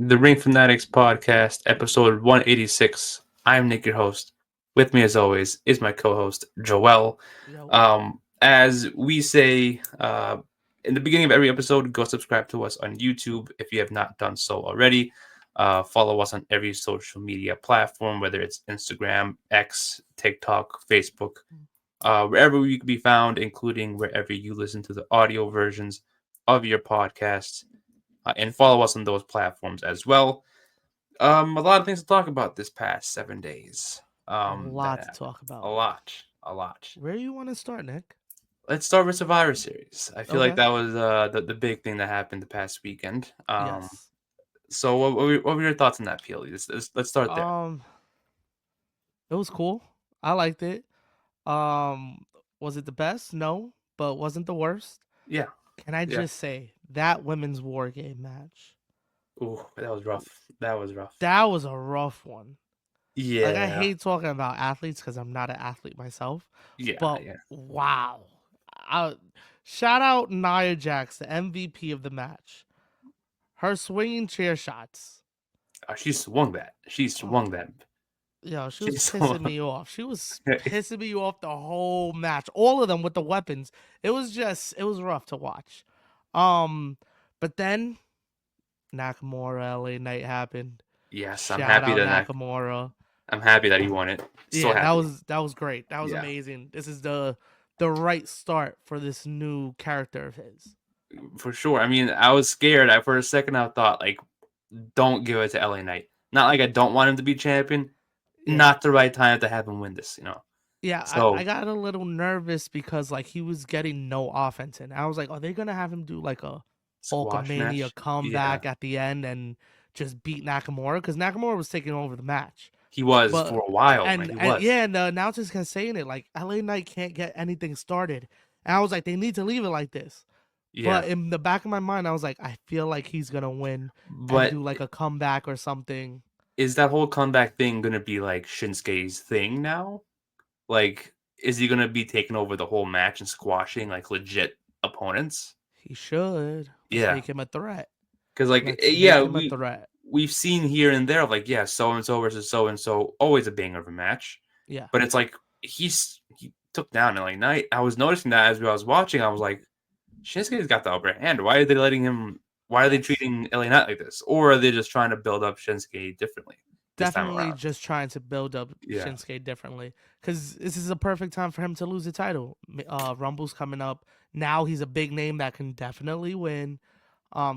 the Ring Fanatics podcast, episode 186. I'm Nick, your host. With me, as always, is my co-host Joel. Yo. As we say in the beginning of every episode, go subscribe to us on YouTube if you have not done so already. Follow us on every social media platform, whether it's Instagram, X, TikTok, Facebook, wherever we can be found, including wherever you listen to the audio versions of your podcasts. And follow us on those platforms as well. A lot of things to talk about this past 7 days. A That lot to happened. talk A about. lot, a lot. Where you want to start, Nick? Let's start with Survivor Series. I feel like Okay. that was the big thing that happened the past weekend. Yes. So what were your thoughts on that, Peely? Let's start there. Um, it was cool. I liked it. Um, was it the best? No, but wasn't the worst. Yeah, Can I yeah. just say that women's war game match? Ooh, that was rough. That was rough. That was a rough one. Like I Yeah, hate talking about athletes because I'm not an athlete myself, yeah, but yeah. wow. I, Shout out Nia Jax, the MVP of the match. Her swinging chair shots. She swung that. She Oh, swung that. yo, she She was pissing swung. me off. She was pissing me off the whole match. All of them with the weapons. It was rough to watch. Um, but then Nakamura LA Knight happened. Yes, I'm Shout happy out that Nakamura. I'm happy that he won it. So Yeah, happy. that was great. That was Yeah, amazing. This is the right start for this new character of his. for sure. I mean, I was scared. For a second, I thought like, don't give it to LA Knight. Not like I don't want him to be champion. Yeah. Not the right time to have him win this. Yeah, I So got a little nervous because like he was getting no offense in. I was like, are they gonna have him do like a squash Hulkamania match. Yeah, comeback at the end and just beat Nakamura? Because Nakamura was taking over the match. he was But for a while, man. He and was. yeah, and the announcers kept saying it like LA Knight can't get anything started. And I was like, they need to leave it like this. Yeah, But in the back of my mind, I was like, I feel like he's gonna win and but do like a comeback or something. is that whole comeback thing gonna be like Shinsuke's thing now? Like, is he gonna be taking over the whole match and squashing like legit opponents? He should. Let's Yeah, make him a threat. because like Let's yeah, make him a threat. we've seen here and there of like yeah, so and so versus so and so, always a banger of a match. Yeah. But it's like he took down LA Knight. I was noticing that as I was watching, I was like, Shinsuke's got the upper hand. Why are they letting him? Why are they Yes. treating LA Knight like this? Or are they just trying to build up Shinsuke differently this time Definitely around? just trying to build up Yeah, Shinsuke differently because this is a perfect time for him to lose the title. Rumble's coming up now. He's a big name that can definitely win.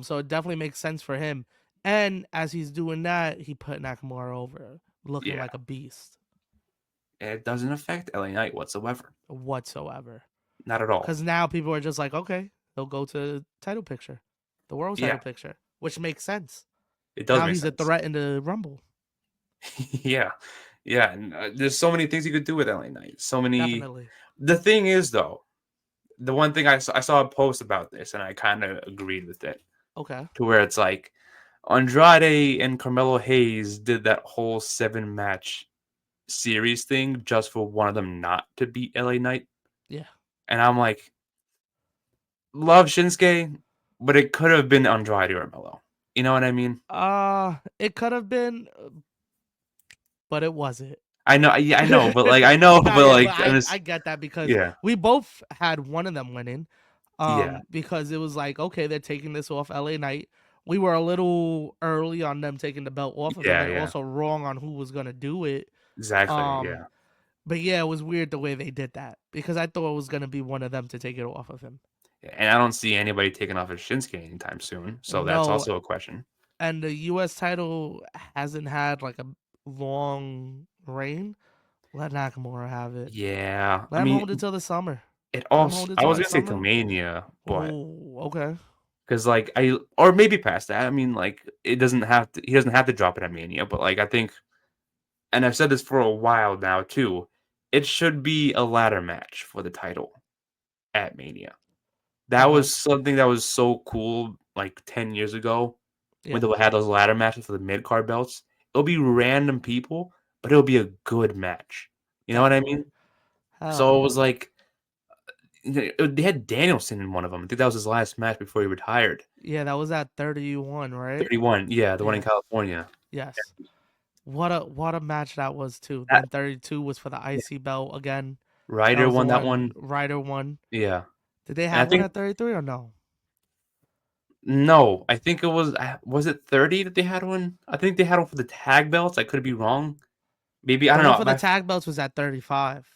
So it definitely makes sense for him. And as he's doing that, he put Nakamura over, looking yeah. like a beast And it doesn't affect LA Knight whatsoever. whatsoever. Not at all. Because now people are just like, okay, he'll go to the title picture, the world title Yeah, picture, which makes sense. it does Now make he's a sense. threat in the Rumble. Yeah, yeah. And, there's so many things you could do with LA Knight. So many. Definitely. The thing is, though, the one thing I saw a post about this, and I kind of agreed with it, Okay. to where it's like Andrade and Carmelo Hayes did that whole 7 match series thing just for one of them not to beat LA Knight. Yeah. And I'm like, love Shinsuke, but it could have been Andrade or Melo. You know what I mean? It could have been, but it wasn't. I know, yeah, I know, but like, I know, Nah, but yeah, but like, I'm just, I get that because yeah, we both had one of them winning. yeah, Because it was like, okay, they're taking this off LA Knight. We were a little early on them taking the belt off of him, yeah, and yeah, also wrong on who was gonna do it. exactly, Um, yeah. but yeah, it was weird the way they did that because I thought it was gonna be one of them to take it off of him. And I don't see anybody taking off his Shinsuke anytime soon, so that's No, also a question. and the U.S. title hasn't had like a long reign. Let Nakamura have it. Yeah, I Let him mean, hold it till the summer. it Let him also, hold it I till was the gonna say till summer. Mania, but Oh, okay. because like or maybe past that. I mean, like it doesn't have to. He doesn't have to drop it at Mania, but like I think, and I've said this for a while now too. It should be a ladder match for the title at Mania. That Okay. was something that was so cool like 10 years ago when Yeah. they had those ladder matches for the mid card belts. It'll be random people, but it'll be a good match. You know what I Definitely. mean? Hell So it yeah. was like They had Danielson in one of them. I think that was his last match before he retired. Yeah, that was at 31, right? 31, yeah, the one in Yeah. California. Yes. What a match that was too. That, Then 32 was for the yeah. IC belt again. That Ryder was the won that one one. Ryder won. Yeah, Did they and I have one think at 33 or no? no, I think it was it 30 that they had one. I think they had one for the tag belts. I could be wrong. Maybe I The don't one know. for the tag belts was at 35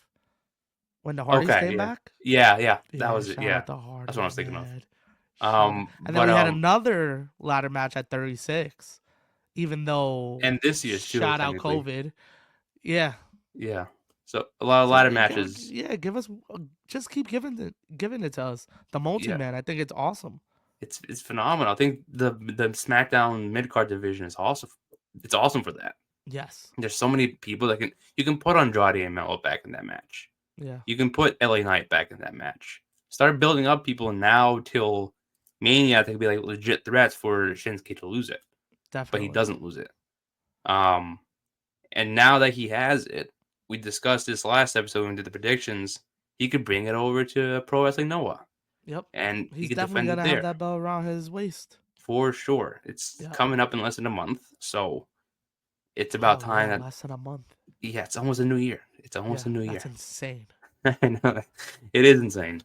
when the Hardys Okay, came yeah, back. yeah, that Yeah, was it. shout Yeah, out the that's what I Hardys, was thinking of. man. Shout out. And then But we had another ladder match at 36, even though and this year's too, shout out technically. COVID. Yeah. Yeah, so a lot of So ladder matches. yeah, give us just keep giving it to us. The multi Yeah, man, I think it's awesome. it's phenomenal. I think the SmackDown mid card division is also it's awesome for that. Yes. There's so many people that you can put Andrade and Melo back in that match. Yeah. You can put LA Knight back in that match. Start building up people now till Mania to be like legit threats for Shinsuke to lose it, but he Definitely. doesn't lose it. Um, and now that he has it, we discussed this last episode when we did the predictions. He could bring it over to Pro Wrestling Noah, Yep. and he He's could definitely defend it gonna have there that belt around his waist. for sure. It's Yep. coming up in less than a month, so it's about Oh time yeah, that less than a month. yeah, it's almost a new year. It's almost Yeah, a new that's year. insane. I know it is insane,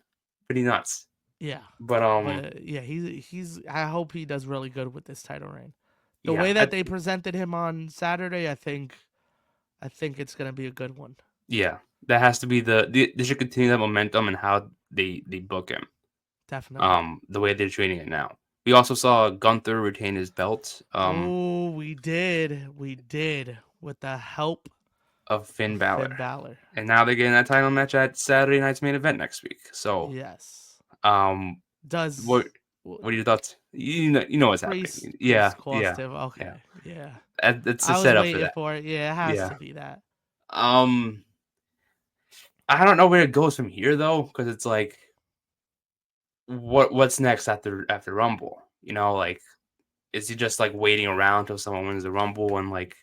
pretty nuts. Yeah. But But yeah, he's. I hope he does really good with this title reign. The yeah, way that they presented him on Saturday, I think it's gonna be a good one. yeah, that has to be they should continue that momentum and how they book him. Definitely. The way they're treating it now. We also saw Gunther retain his belt. Oh, we did with the help Of Finn of Balor, Finn Balor. and now they're getting that title match at Saturday night's main event next week. So, Yes. um, what Does what are your thoughts? You know what's happening. priest cost Yeah, him? yeah. Okay, yeah. It's a I was setup for waiting that. for it. Yeah, it has Yeah. to be that. Um, I don't know where it goes from here though, because it's like, what's next after Rumble? You know, like, is he just like waiting around till someone wins the Rumble and like,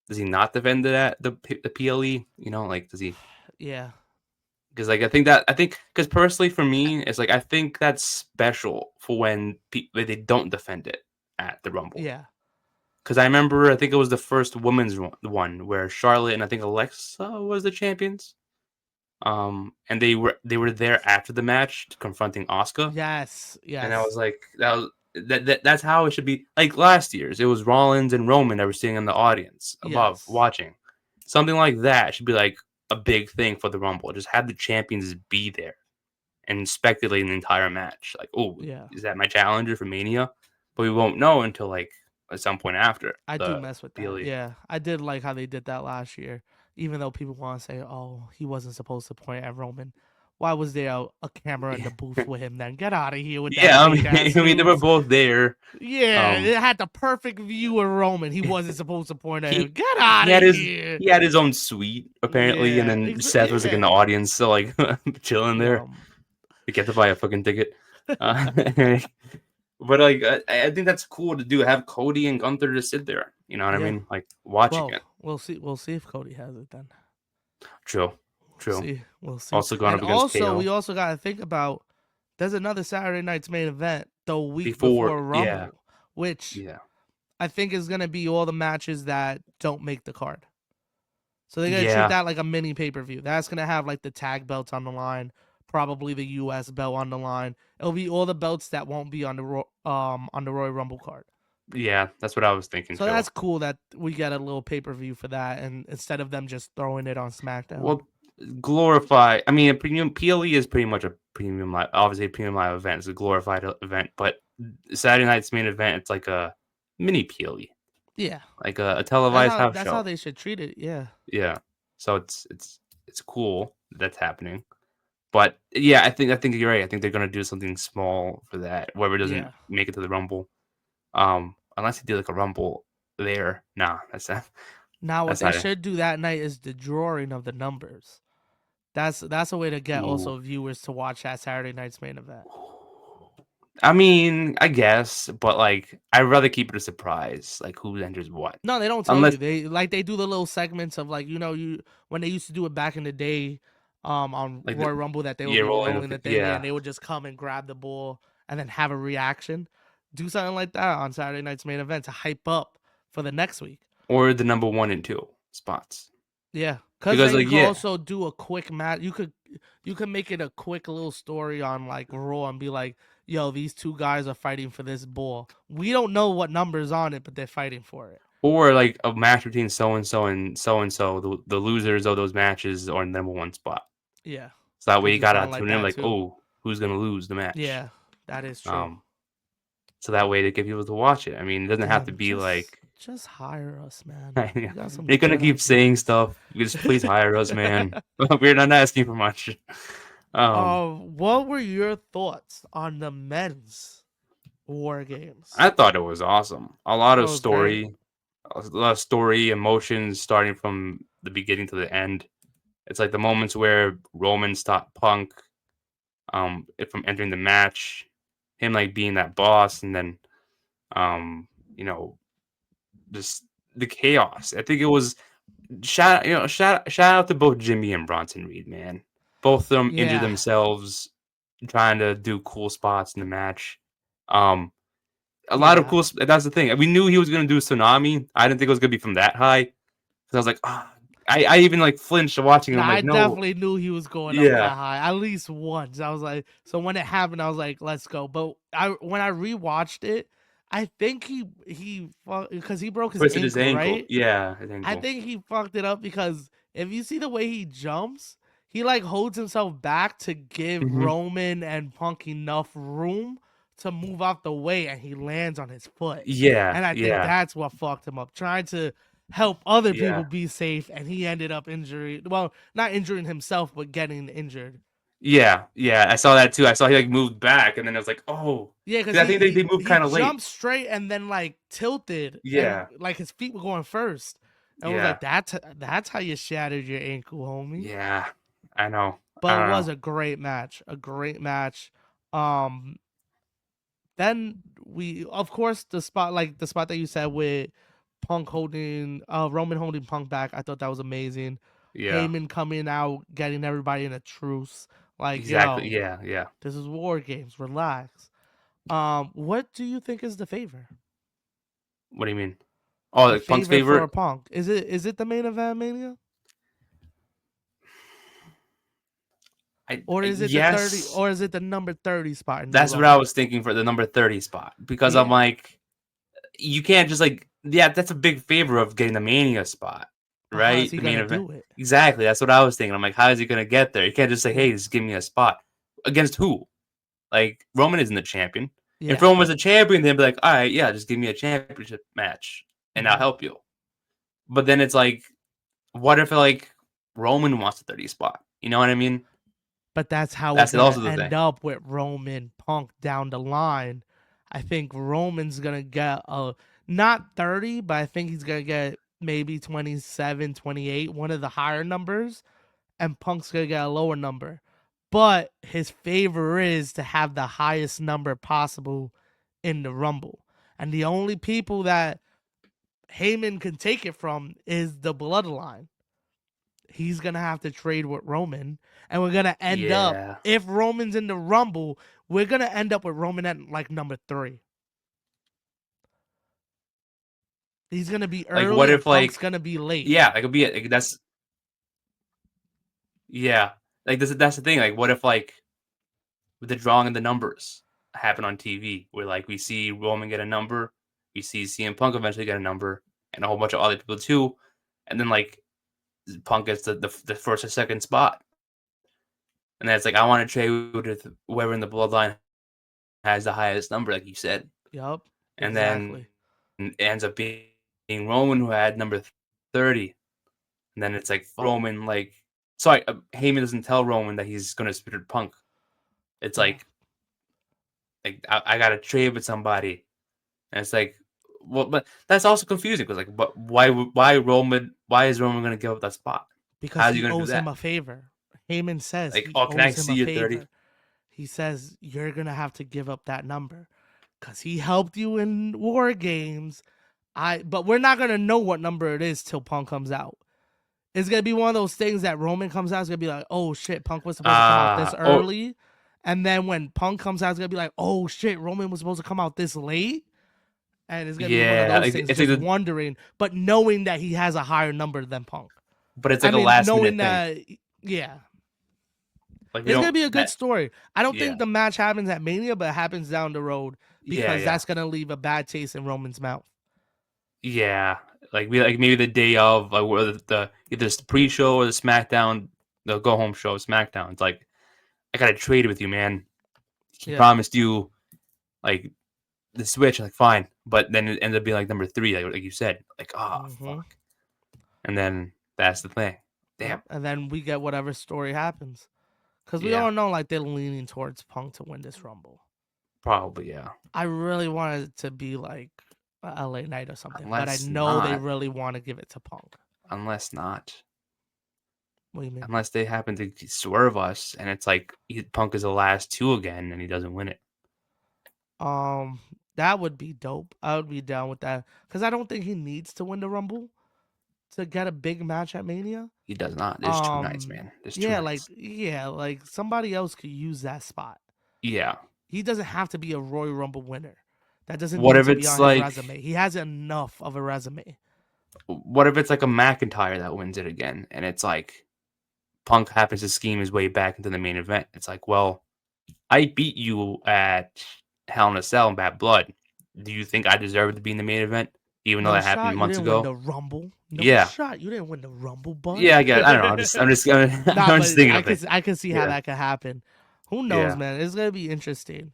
does he not defend it at the PLE? You know, like, does he? Yeah, Because like I think because personally for me it's like I think that's special for when they don't defend it at the Rumble. yeah, Because I think it was the first women's one where Charlotte and I think Alexa was the champions. And they were there after the match confronting Asuka, yes, and I was yes, like that's how it should be. Like last year's, it was Rollins and Roman that were sitting in the audience above yes, watching. Something like that should be like a big thing for the Rumble. Just have the champions be there and speculating the entire match. Like, oh, yeah. is that my challenger for Mania? But we won't know until like at some point after I do the mess with that. PLE. Yeah, I did like how they did that last year. Even though people want to say, "Oh, he wasn't supposed to point at Roman," why was there a camera in the booth with him? Then get out of here with that Yeah, fake ass I mean they were news. both there. Yeah, Um, it had the perfect view of Roman. He wasn't supposed to point at him. he Get out of here. he had his own suite apparently, and Yeah, then Seth was like in the yeah, audience, so like chilling there. yeah, You get to buy a fucking ticket. Uh, but like I think that's cool to do. Have Cody and Gunther just sit there. You know what I yeah. mean? Like watching Well, it. we'll see. We'll see if Cody has it then. True, We'll true. see. We'll see. Also going And up against also, we KO also got to think about there's another Saturday night's main event the week before. before Yeah, Rumble, which yeah, I think is gonna be all the matches that don't make the card. So they're gonna treat yeah, that like a mini pay per view. That's gonna have like the tag belts on the line, probably the U.S. belt on the line. It'll be all the belts that won't be on the Royal Rumble card. yeah. That's what I was thinking So too. that's cool that we get a little pay per view for that, and instead of them just throwing it on SmackDown. Well, glorify. I mean, a premium PLE is pretty much a premium live. Obviously, a premium live event. It's a glorified event, but Saturday night's main event, it's like a mini PLE, Yeah, like a televised house that's how show. they should treat it. Yeah, Yeah. So it's cool that's happening. But yeah, I think you're right. I think they're gonna do something small for that. Whoever doesn't yeah. make it to the Rumble, unless they do like a Rumble there. Nah, that's not. Now what That's they not it. should do that night is the drawing of the numbers. That's a way to get Ooh. also viewers to watch that Saturday night's main event. I mean, I guess, but like, I'd rather keep it a surprise, like who enters what. No, they don't tell Unless, you. They do the little segments of like you when they used to do it back in the day. on Like Royal Rumble that they would yeah, be rolling rolling with the it. thing, yeah, Yeah. and they would just come and grab the ball and then have a reaction. Do something like that on Saturday night's main event to hype up for the next week. Or the number 1 and 2 spots. Yeah, because Because then you like could yeah. also do a quick match. You could make it a quick little story on like Raw and be like, "Yo, these two guys are fighting for this ball. We don't know what number's on it, but they're fighting for it." Or like a match between so and so and so and so. The losers of those matches are in number 1 spot. Yeah, So that way could you do gotta something like tune in that like, too. oh, who's gonna lose the match? Yeah, that is true. Um, so that way they get people to watch it. I mean, it doesn't have to Damn, be like just hire us, man. You got some you're gonna good keep saying ideas. stuff. You just please hire us, man. We're not asking for much. Um, What were your thoughts on the men's war games? I thought it was awesome. That was great. A lot of story, emotions starting from the beginning to the end. It's like the moments where Roman stopped Punk from entering the match, him like being that boss, and then um, you know, just the chaos. I think it was shout out to both Jimmy and Bronson Reed, man. Both of them injured Yeah, themselves trying to do cool spots in the match. Um, a lot of yeah. cool. That's the thing. We knew he was gonna do tsunami. I didn't think it was gonna be from that high. Because I was like, I even like flinched watching. It. No, I'm I like, no, definitely knew he was going up yeah, that high at least once. I was like, so when it happened, I was like, let's go. But when I rewatched it, I think he because he broke his twisted his ankle, ankle. right? Yeah, his I ankle. think he fucked it up because if you see the way he jumps, he like holds himself back to give Hmm. Roman and Punk enough room to move out the way, and he lands on his foot. Yeah, And I think yeah, that's what fucked him up, trying to help other yeah. people be safe, and he ended up injuring. Well, not injuring himself, but getting injured. Yeah, yeah, I saw that too. I saw he like moved back, and then I was like, oh, Yeah, because 'cause I he think they he moved he kind of late. jumped straight and then like tilted, and Yeah, like his feet were going first. And I was yeah, like, that's how you shattered your ankle, homie. yeah. I know. I But it don't was know. a great match, a great match. Um, then we, of course, the spot that you said with Punk holding, Roman holding Punk back. I thought that was amazing. Yeah, Heyman coming out, getting everybody in a truce. Like, exactly. yo, Yeah, yeah. this is War Games. Relax. What do you think is the favor? What do you mean? Oh, The like Punk's favor for favorite? Punk, is it the main event Mania, or is it the 30, Yes. or is it the number 30 spot in the That's what I Rumble? was thinking for the number 30 spot because I'm Yeah. like, you can't just like, yeah, that's a big favor of getting the Mania spot, But how is right? he The main gonna event. do it? Exactly. That's what I was thinking. I'm like, how is he gonna get there? You can't just say, Yeah. hey, just give me a spot against who? Like Roman isn't the champion. If Yeah. Roman was a champion, they'd be like, all right, yeah, just give me a championship match and I'll Hmm. help you. But then it's like, what if like Roman wants the 30 spot? You know what I mean? But that's how we're That's gonna also the end thing. up with Roman Punk down the line. I think Roman's gonna get a not 30, but I think he's gonna get maybe 27, 28, one of the higher numbers, and Punk's gonna get a lower number. But his favor is to have the highest number possible in the Rumble. And the only people that Heyman can take it from is the bloodline. He's gonna have to trade with Roman, and we're gonna end up, Yeah. if Roman's in the Rumble, we're gonna end up with Roman at like number 3. He's gonna be Like, what early, and if Punk's like, gonna be late. yeah, that could be it. Like, that's yeah. Like that's the thing. Like, what if like with the drawing of the numbers happen on TV, where like we see Roman get a number, we see CM Punk eventually get a number, and a whole bunch of other people too, and then like Punk gets the first or second spot, and then it's like I want to trade with whoever in the bloodline has the highest number, like you said, Yup, and then exactly. it ends up being Roman who had number 30, and then it's like Roman like. Sorry, Heyman doesn't tell Roman that he's going to split Punk. It's Yeah, like I got to trade with somebody, and it's like, well, but that's also confusing because like, but why Roman? Why is Roman going to give up that spot? because How is he he going to do owes him that? a favor. Heyman says Like, he oh, can I owes him see a your 30? favor. He says you're gonna have to give up that number because he helped you in War Games. But we're not gonna know what number it is till Punk comes out. It's gonna be one of those things that Roman comes out, it's gonna be like, oh shit, Punk was supposed to come out this Oh early. And then when Punk comes out, it's gonna be like, oh shit, Roman was supposed to come out this late. And it's gonna be one of yeah, those like, things, it's like just wondering, but knowing that he has a higher number than Punk. but it's I like a mean, last knowing minute thing. that, yeah, Like we it's gonna don't be a good that story. I don't yeah think the match happens at Mania, but it happens down the road yeah because yeah that's gonna leave a bad taste in Roman's mouth. yeah. Like we like maybe the day of like where the either it's the pre-show or the SmackDown, the go home show SmackDown. It's like I gotta trade with you, man. He Yeah. promised you like the Switch. Like fine, but then it ended up being like number three, like you said. Like Mm-hmm. fuck, and then that's the thing. Damn. Yep. And then we get whatever story happens. Because we Yeah. all know like they're leaning towards Punk to win this Rumble. Probably yeah. I really wanted it to be like a LA Knight or something, but I Unless know they not. really want to give it to Punk. Unless not. What do you mean? Unless they happen to swerve us, and it's like Punk is the last two again, and he doesn't win it. Um, that would be dope. I would be down with that because I don't think he needs to win the Rumble to get a big match at Mania. He does not. There's two nights, man. There's two nights. Yeah, like somebody else could use that spot. Yeah. He doesn't have to be a Royal Rumble winner. That doesn't What need if to be it's on his like resume. He has enough of a resume. what if it's like a McIntyre that wins it again, and it's like Punk happens to scheme his way back into the main event? It's like, well, I beat you at Hell in a Cell and Bad Blood. Do you think I deserve to be in the main event, even though No that happened shot. You months didn't win ago? the Rumble. No Yeah, shot. You didn't win the Rumble, bud. yeah, I get. It. I don't know. Nah, I'm just but thinking of it. I can see how Yeah, that could happen. Who knows, yeah. man? It's gonna be interesting.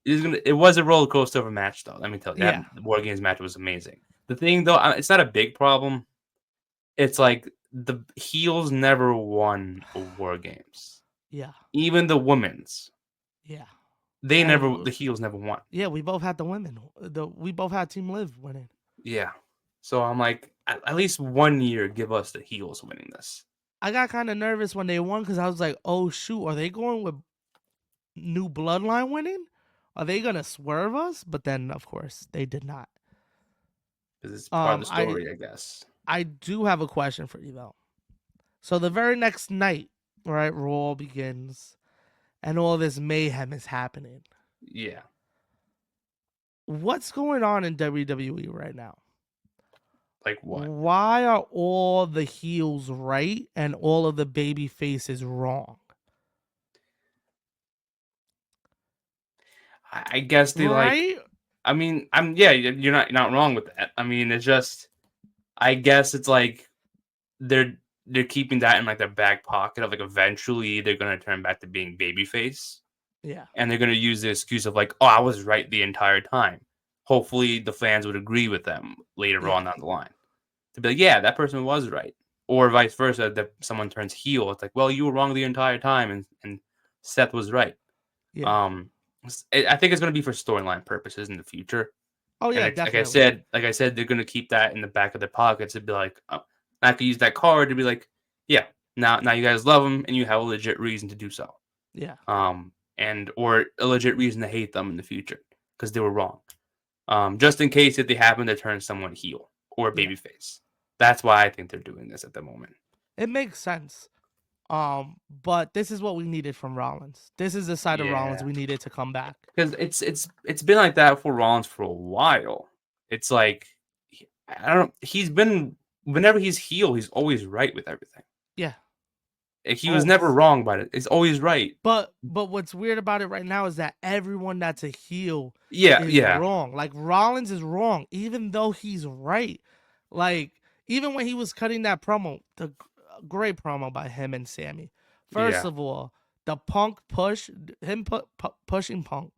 It, it was a roller coaster of a match, though. Let me tell you, that Yeah, War Games match was amazing. The thing, though, it's not a big problem. It's like the heels never won War Games. yeah, Even the women's, yeah. the And heels never won. yeah, we both had the women. We both had Team Liv winning. Yeah. So I'm like, at least 1 year, give us the heels winning this. I got kind of nervous when they won because I was like, oh shoot, are they going with New Bloodline winning? Are they gonna swerve us? But then, of course, they did not. Because it's part of the I story, I guess. I do have a question for you though. So the very next night, right, Raw begins, and all this mayhem is happening. Yeah. What's going on in WWE right now? Like what? Why are all the heels right and all of the baby faces wrong? I guess they like. Right? I mean, yeah, you're not wrong with that. I mean, it's just. I guess it's like they're keeping that in like their back pocket of like eventually they're gonna turn back to being babyface. Yeah. And they're going to use the excuse of like, oh, I was right the entire time. Hopefully, the fans would agree with them later Yeah. on down the line to be like, yeah, that person was right, or vice versa. That someone turns heel, it's like, well, you were wrong the entire time, and Seth was right. Yeah. I think it's going to be for storyline purposes in the future. Oh yeah, And definitely. like I said, they're going to keep that in the back of their pockets to be like, oh, I could use that card to be like, yeah, now you guys love them and you have a legit reason to do so. Yeah. And or a legit reason to hate them in the future because they were wrong. Just in case if they happen to turn someone heel or Yeah. babyface. That's why I think they're doing this at the moment. It makes sense. But this is what we needed from Rollins. This is the side of Rollins Yeah, we needed to come back. because it's been like that for Rollins for a while. It's like I don't. He's been whenever he's heel, he's always right with everything. Yeah. He was never Always. wrong about it. It's always right. But what's weird about it right now is that everyone that's a heel Yeah, is yeah, wrong. Like Rollins is wrong, even though he's right. Like even when he was cutting that promo, the great promo by him and Sammy. First yeah. of all, the Punk push, pushing Punk.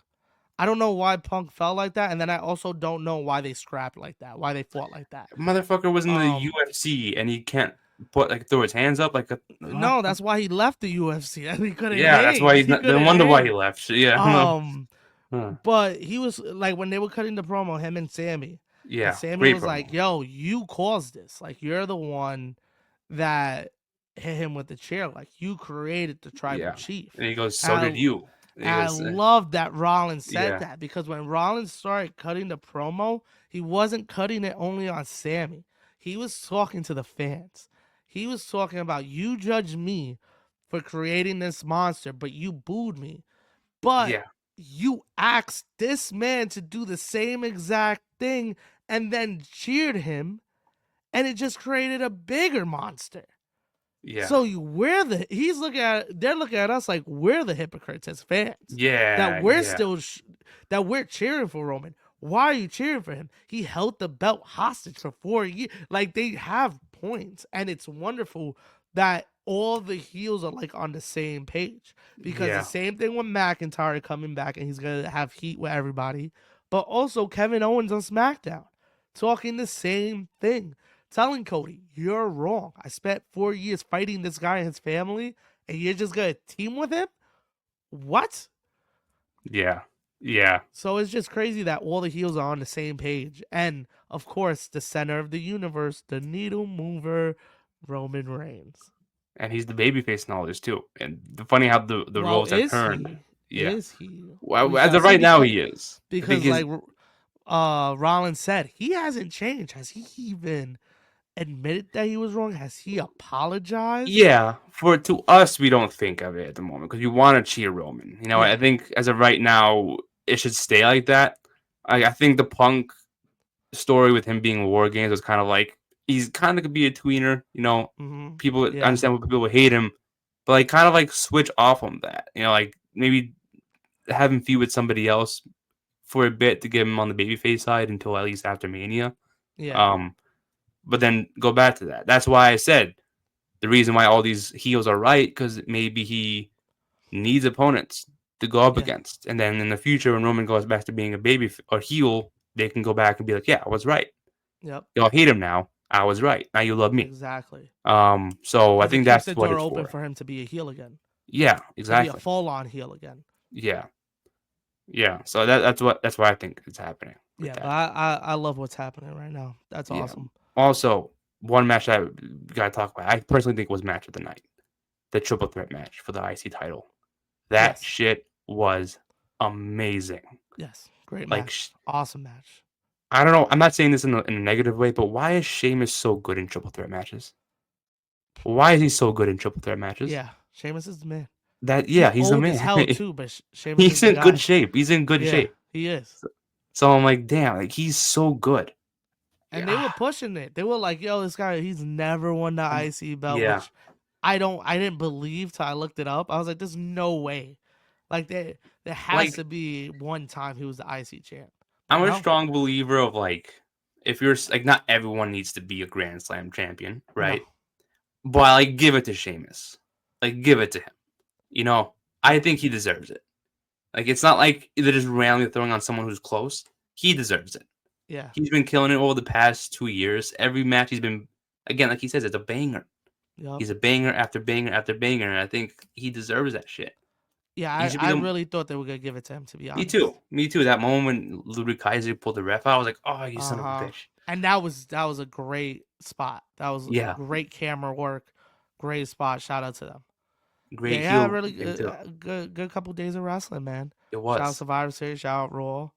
I don't know why Punk felt like that, and then I also don't know why they scrapped like that, why they fought like that. Motherfucker was in the Um, UFC and he can't throw his hands up like a. no, that's why he left the UFC and he couldn't Yeah, that's hang. why he's He not. No couldn't wonder why he hang. left. Yeah, no. Um, Huh. but he was like when they were cutting the promo, him and Sammy. And Yeah, Sammy great was promo. like, "Yo, you caused this. Like, you're the one that hit him with the chair. Like, you created the tribal Yeah, chief." and he goes, "So And did you." And I, he and I goes, love that Rollins said "Yeah, that because when Rollins started cutting the promo, he wasn't cutting it only on Sammy. He was talking to the fans. He was talking about, you judged me for creating this monster, but you booed me. But Yeah, you asked this man to do the same exact thing and then cheered him, and it just created a bigger monster. yeah, So he's looking at, they're looking at us like we're the hypocrites as fans, that yeah, we're yeah, still that we're cheering for Roman. Why are you cheering for him? He held the belt hostage for 4 years. Like, they have points, and it's wonderful that all the heels are like on the same page, because the yeah, same thing with McIntyre coming back and he's gonna have heat with everybody, but also Kevin Owens on SmackDown talking the same thing, telling Cody, you're wrong. I spent 4 years fighting this guy and his family, and you're just gonna team with him? What? yeah, yeah. So it's just crazy that all the heels are on the same page. And of course, the center of the universe, the needle mover, Roman Reigns. And he's the babyface in all this too. And the funny how the Well, roles have is turned. he? Yeah. Is he? Well, We as shall of see, right now, because he is. I think because his like Rollins said, he hasn't changed. Has he even admitted that he was wrong? Has he apologized? yeah. For to us, we don't think of it at the moment because we want to cheer Roman. You know, I Yeah. think as of right now, it should stay like that. I think the Punk story with him being War Games was kind of like he's kind of could be a tweener. You know, Mm-hmm. people Yeah. understand what people would hate him, but like kind of like switch off on that. You know, like maybe have him feud with somebody else for a bit to get him on the babyface side until at least after Mania. Yeah. Um, but then go back to that. That's why I said the reason why all these heels are right because maybe he needs opponents to go up Yeah. against, and then in the future when Roman goes back to being a baby or heel, they can go back and be like, "Yeah, I was right. Yep. Y'all hate him now. I was right. Now you love me." Exactly. So I Because it think keeps that's the what door it's open for. for him to be a heel again, Yeah, to be a exactly. full on heel again. Yeah, yeah. So that's what I think is happening with Yeah, but that. I love what's happening right now. That's Yeah. awesome. Also, one match I gotta talk about. I personally think was match of the night, the triple threat match for the IC title. That Yes. shit was amazing. Yes. Great Like match. Awesome match. I don't know. I'm not saying this in a negative way, but why is Sheamus so good in triple threat matches? Why is he so good in triple threat matches? Yeah. Sheamus is the man. That He's yeah, he's the old as man. hell too, but Sheamus is He's the in good guy. shape. He's in good Yeah, shape. he is. So I'm like, damn, like he's so good. And they Yeah, were pushing it. They were like, "Yo, this guy, he's never won the IC belt," yeah. which I didn't believe till I looked it up. I was like, "There's no way." Like, there has Like to be one time he was the IC champ, but I'm a no, strong believer of like if you're like not everyone needs to be a Grand Slam champion, no, right? But I like give it to Sheamus. Like give it to him. You know, I think he deserves it. Like it's not like they're just randomly throwing on someone who's close. He deserves it. yeah, He's been killing it over the past 2 years. Every match he's been again, like he says, it's a banger. yep. He's a banger after banger after banger, and I think he deserves that shit. Yeah, He should be I the. really thought they were gonna give it to him, to be Me too. honest. Me too. That moment when Ludwig Kaiser pulled the ref out, I was like, "Oh, you Uh son of a huh. bitch!" And that was a great spot. That was Yeah, great camera work, great spot. Shout out to them. great They had heel really thing too. good couple days of wrestling, man. It Shout out was. Survivor Series, shout out Raw.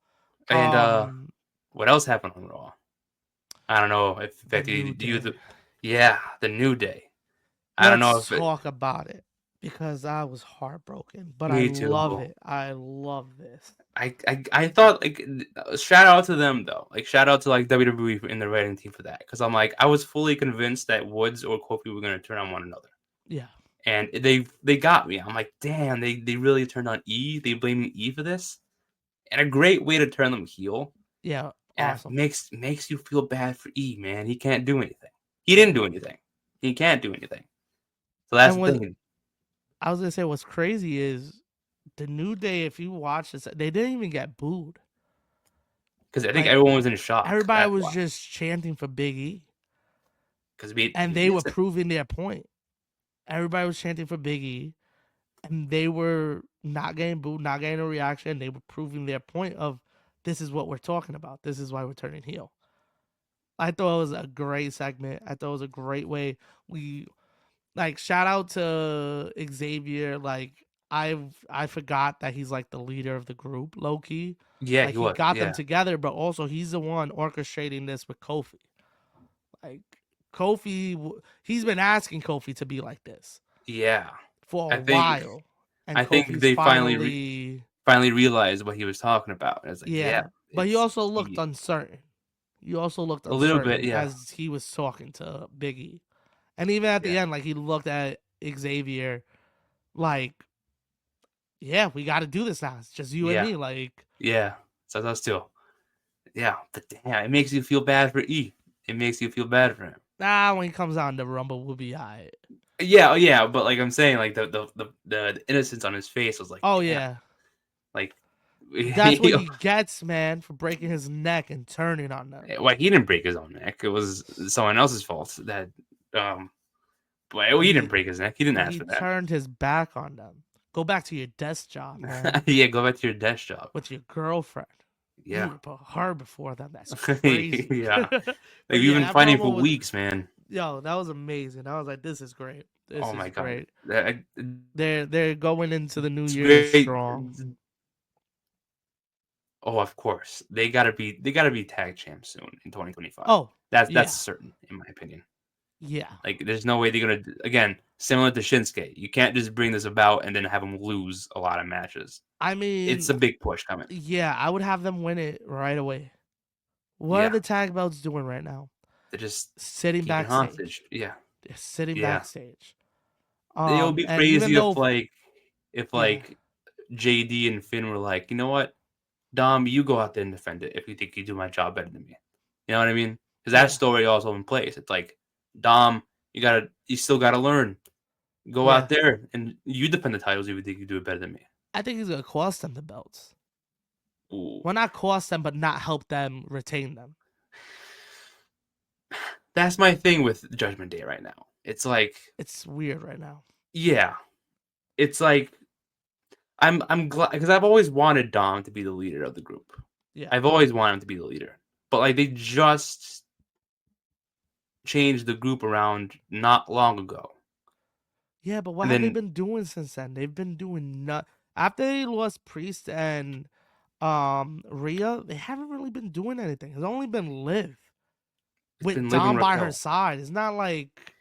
And Um, what else happened on Raw? I don't know if the that New do you Day. yeah, the New Day. I don't know Let's if it. talk about it, because I was heartbroken, but I Me love too. it. I love this. I thought like shout out to them though. Like shout out to like WWE in the writing team for that because I'm like I was fully convinced that Woods or Kofi were gonna turn on one another, Yeah, and they got me. I'm like damn, they really turned on E. They blaming E for this, and a great way to turn them heel. yeah, And it awesome. makes you feel bad for E, man. He can't do anything. He didn't do anything. He can't do anything. So that's And the what thing. I was gonna say, what's crazy is the New Day. If you watch this, they didn't even get booed. Because I think Like, everyone was in shock. everybody That's was why. just chanting for Big E, Because we and they were listen. proving their point. Everybody was chanting for Big E, and they were not getting booed, not getting a reaction. They were proving their point of, this is what we're talking about. This is why we're turning heel. I thought it was a great segment. I thought it was a great way. We, like, shout out to Xavier. Like, I forgot that he's like the leader of the group, low key. Yeah, Like, he he was. got them Yeah. together, but also he's the one orchestrating this with Kofi. Like, He's been asking Kofi to be like this Yeah, for a I think while, and I think Kofi's they finally, finally realized what he was talking about. And it's like, yeah, yeah. But he it's also looked he uncertain. He also looked a little bit. uncertain Yeah, as he was talking to Biggie, and even at the yeah, end, like he looked at Xavier, like, yeah, we got to do this now. It's just you and yeah, me. Like, yeah. So that's too. Yeah, but damn, it makes you feel bad for E. It makes you feel bad for him. when he comes on the Rumble, we'll be alright. Yeah, yeah, but like I'm saying, like the innocence on his face was like, Oh damn, yeah, like, that's what he gets, man, for breaking his neck and turning on them. well, he didn't break his own neck. It was someone else's fault that, um, well, When he didn't he break his neck. He didn't when ask he for that. turned his back on them. Go back to your desk job, man, Yeah, go back to your desk job. with your girlfriend. You Yeah, would put her before them. That's crazy. yeah. Like But we've yeah, been that fighting promo for was, weeks, man. yo, that was amazing. I was like, this is great. This Oh is my god, great. that, They're going into the new it's year great. strong. Oh, of course, they gotta be tag champs soon in 2025. Oh That's yeah, certain, in my opinion. yeah. Like, there's no way they're gonna again similar to Shinsuke. You can't just bring this about and then have him lose a lot of matches. I It's mean, a big push coming. yeah, I would have them win it right away. What are Yeah, the tag belts doing right now? they're just Sitting keeping backstage. hostage. Yeah, They're sitting yeah. backstage. It would be And even crazy though, if yeah, like JD and Finn were like, you know what, Dom, you go out there and defend it if you think you do my job better than me. You know what I mean? Because that yeah, story also in place. It's like, Dom, you still gotta learn. Go yeah. out there and you defend the titles if you think you do it better than me. I think he's gonna cost them the belts. Ooh, Well, not cost them, but not help them retain them. that's my thing with Judgment Day right now. It's like, It's weird right now. yeah, it's like I'm glad because I've always wanted Dom to be the leader of the group. Yeah, I've always wanted him to be the leader, but like they just changed the group around not long ago, yeah. But what and have they then been doing since then? They've been doing not after they lost Priest and Rhea. They haven't really been doing anything. It's only been Liv it's with been Liv and Dom by her Raquel. side. It's not like,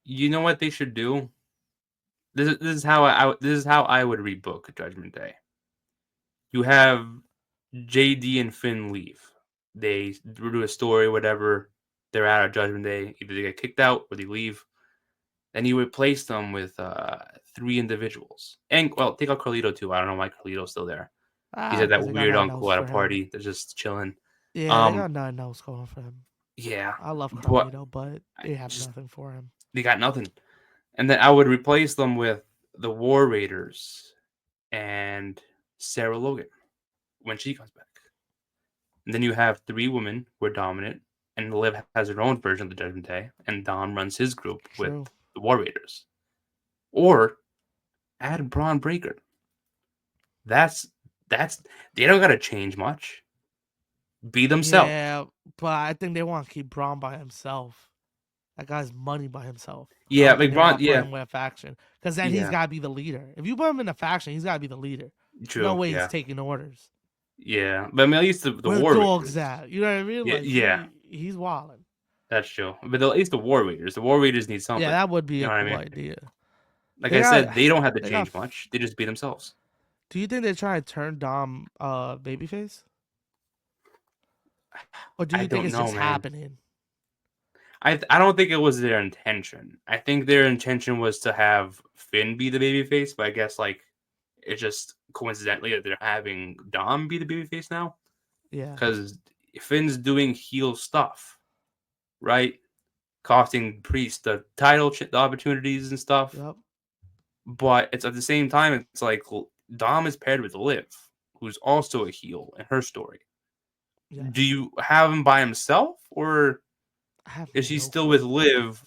You know what they should do? This is how I would rebook Judgment Day. You have JD and Finn leave. They do a story, whatever. They're out of Judgment Day. Either they get kicked out or they leave. Then you replace them with three individuals. And well, take out Carlito too. I don't know why Carlito's still there. He's like because that they got weird nothing uncle else at a for him. party that's just chilling. Yeah, they Um, got nothing else going for him. yeah, I love but Carlito, but I they have just nothing for him. they got nothing. And then I would replace them with the War Raiders and Sarah Logan when she comes back. And then you have three women who are dominant, and Liv has her own version of the Judgment Day, and Dom runs his group with True. the War Raiders. Or add Braun Breaker. That's that's they don't gotta change much. Be themselves. Yeah, but I think they want to keep Braun by himself. That guy's money by himself. I Yeah, don't think like they Braun. want to put Yeah, him with a faction because then he's yeah, got to be the leader. If you put him in a faction, he's got to be the leader. No true. way he's Yeah, taking orders. yeah. But I mean, at least the Where the War dog's Raiders. at? You know what I mean? Yeah, Like yeah, he's wilding. that's true. But at least the War Raiders. The War Raiders need Yeah, something. that would be You a know what I cool mean? idea. Like They I got said, they don't have to they got. change much. They just be themselves. Do you think they're trying to turn Dom babyface, or do I you think don't it's know, just man. happening? I don't think it was their intention. I think their intention was to have Finn be the babyface, but I guess like it's just coincidentally that they're having Dom be the babyface now Yeah. because Finn's doing heel stuff, right? Costing Priest the the opportunities and stuff. Yep. But it's at the same time, it's like Dom is paired with Liv, who's also a heel in her story. Do Yes. you have him by himself, or I have is he no still with clue. Liv,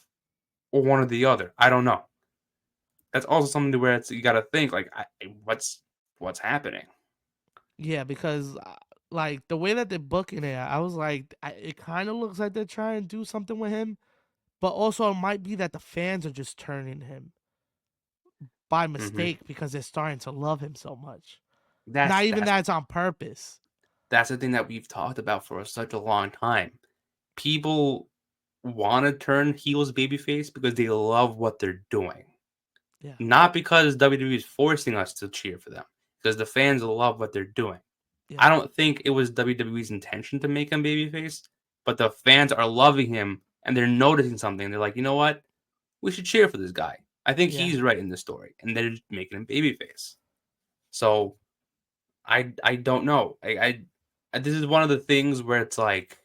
or one or the other? I don't know. That's also something to where you got to think like, what's happening? Yeah, because like the way that they're booking it, I was like, it kind of looks like they're trying to do something with him, but also it might be that the fans are just turning him by Hmm. mistake because they're starting to love him so much. That's Not even that's that it's on purpose. that's the thing that we've talked about for such a long time. People want to turn heels babyface because they love what they're doing, Yeah. not because WWE is forcing us to cheer for them. Because the fans love what they're doing. Yeah. I don't think it was WWE's intention to make him babyface, but the fans are loving him and they're noticing something. They're like, you know what? We should cheer for this guy. I think Yeah. he's right in the story, and they're just making him babyface. So I don't know. This is one of the things where it's like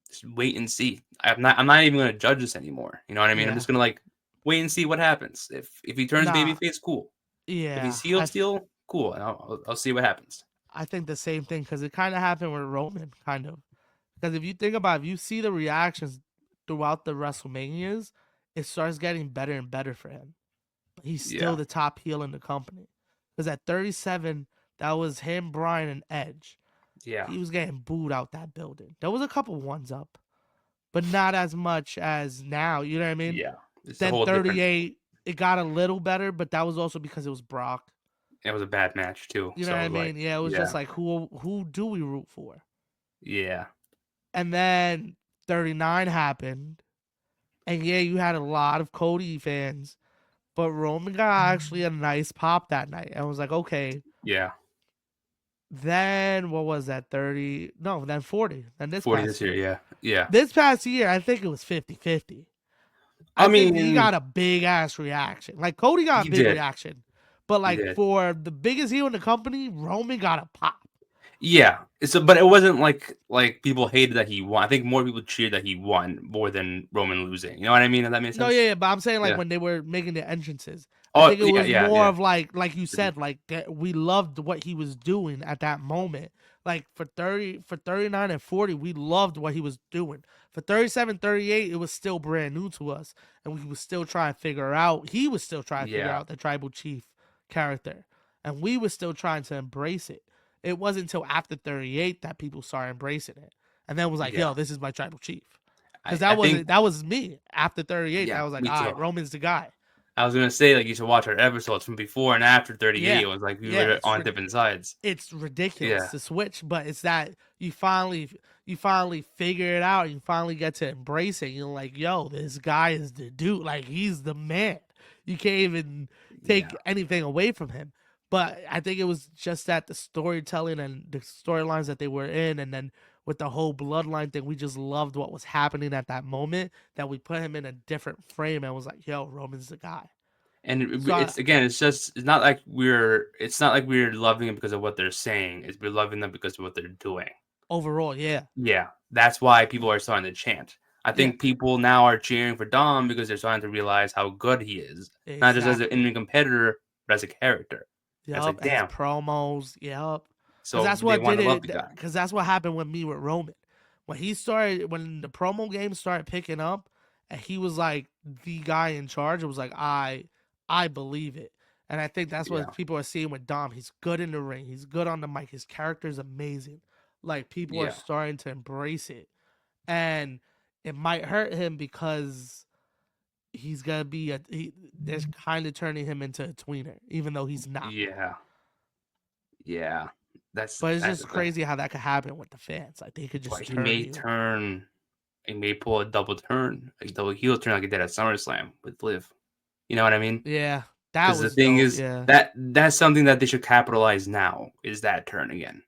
just wait and see. I'm not even gonna judge this anymore. You know what I mean? I'm Yeah. just gonna like wait and see what happens. If he turns Nah. babyface, cool. If Yeah. he's heel still, cool. And I'll see what happens. I think the same thing because it kind of happened with Roman, kind of. Because if you think about it, if you see the reactions throughout the WrestleManias, it starts getting better and better for him. But he's still Yeah, the top heel in the company. Because at 37, that was him, Bryan, and Edge. yeah, He was getting booed out that building. There was a couple ones up, but not as much as now. You know what I mean? yeah. It's a Then whole different. 38, it got a little better, but that was also because it was Brock. It was a bad match too. You know what So I like, mean? Yeah, it was just yeah, like who do we root for? yeah, And then 39 happened. And yeah, you had a lot of Cody fans, but Roman got actually a nice pop that night. I was like, okay. yeah. Then what was that? 30? No, then 40. Then this 40 past this year. year. Yeah, yeah. This past year, I think it was 50-50. I I think he mean, got a big ass reaction. Like Cody got he a big did. reaction. But He like did. for the biggest heel in the company, Roman got a pop. Yeah. So, but it wasn't like people hated that he won. I think more people cheered that he won more than Roman losing. You know what I mean? If that makes No, sense. yeah, but I'm saying like Yeah. when they were making the entrances, I Oh, think it yeah, was yeah, more yeah. of like you said, like we loved what he was doing at that moment. Like for 39 and 40, we loved what he was doing. For 37, 38, it was still brand new to us, and we was still trying to figure out. He was still trying to figure Yeah. out the tribal chief character, and we were still trying to embrace it. It wasn't until after 38 that people started embracing it, and then was like, Yeah. "Yo, this is my tribal chief." Because I think that was me after 38. yeah, I was like, me all too. right, Roman's the guy. I was gonna say like you should watch our episodes from before and after 38. Yeah, It was like we yeah, were on different sides. it's ridiculous Yeah. to switch, but it's that you finally figure it out. You finally get to embrace it. You're like, yo, this guy is the dude. Like he's the man. You can't even take Yeah. anything away from him. But I think it was just that the storytelling and the storylines that they were in, and then with the whole bloodline thing, we just loved what was happening at that moment. That we put him in a different frame and was like, "Yo, Roman's the guy." And So it's again, it's not like we're loving them because of what they're saying. It's we're loving them because of what they're doing. overall, yeah, Yeah, that's why people are starting to chant. I yeah, think people now are cheering for Dom because they're starting to realize how good he is, not just as an exactly. in competitor, but as a character. And it's Yup, like, and his damn. promos, yup. Because So that's they what want did to love the it. guy. Because that's what happened with me with Roman. When the promo game started picking up, and he was like the guy in charge. It was like I believe it, and I think that's Yeah, what people are seeing with Dom. He's good in the ring. He's good on the mic. His character is amazing. Like people are yeah, starting to embrace it, and it might hurt him because he's gonna be they're kind of turning him into a tweener, even though he's not. yeah, yeah. But it's That's just the thing. crazy how that could happen with the fans. Like they could But just turn you. he may pull a double turn, a double heel turn like he did at SummerSlam with Liv. You know what I mean? Yeah, that Because the was thing dope. is Yeah, that's something that they should capitalize now is that turn again.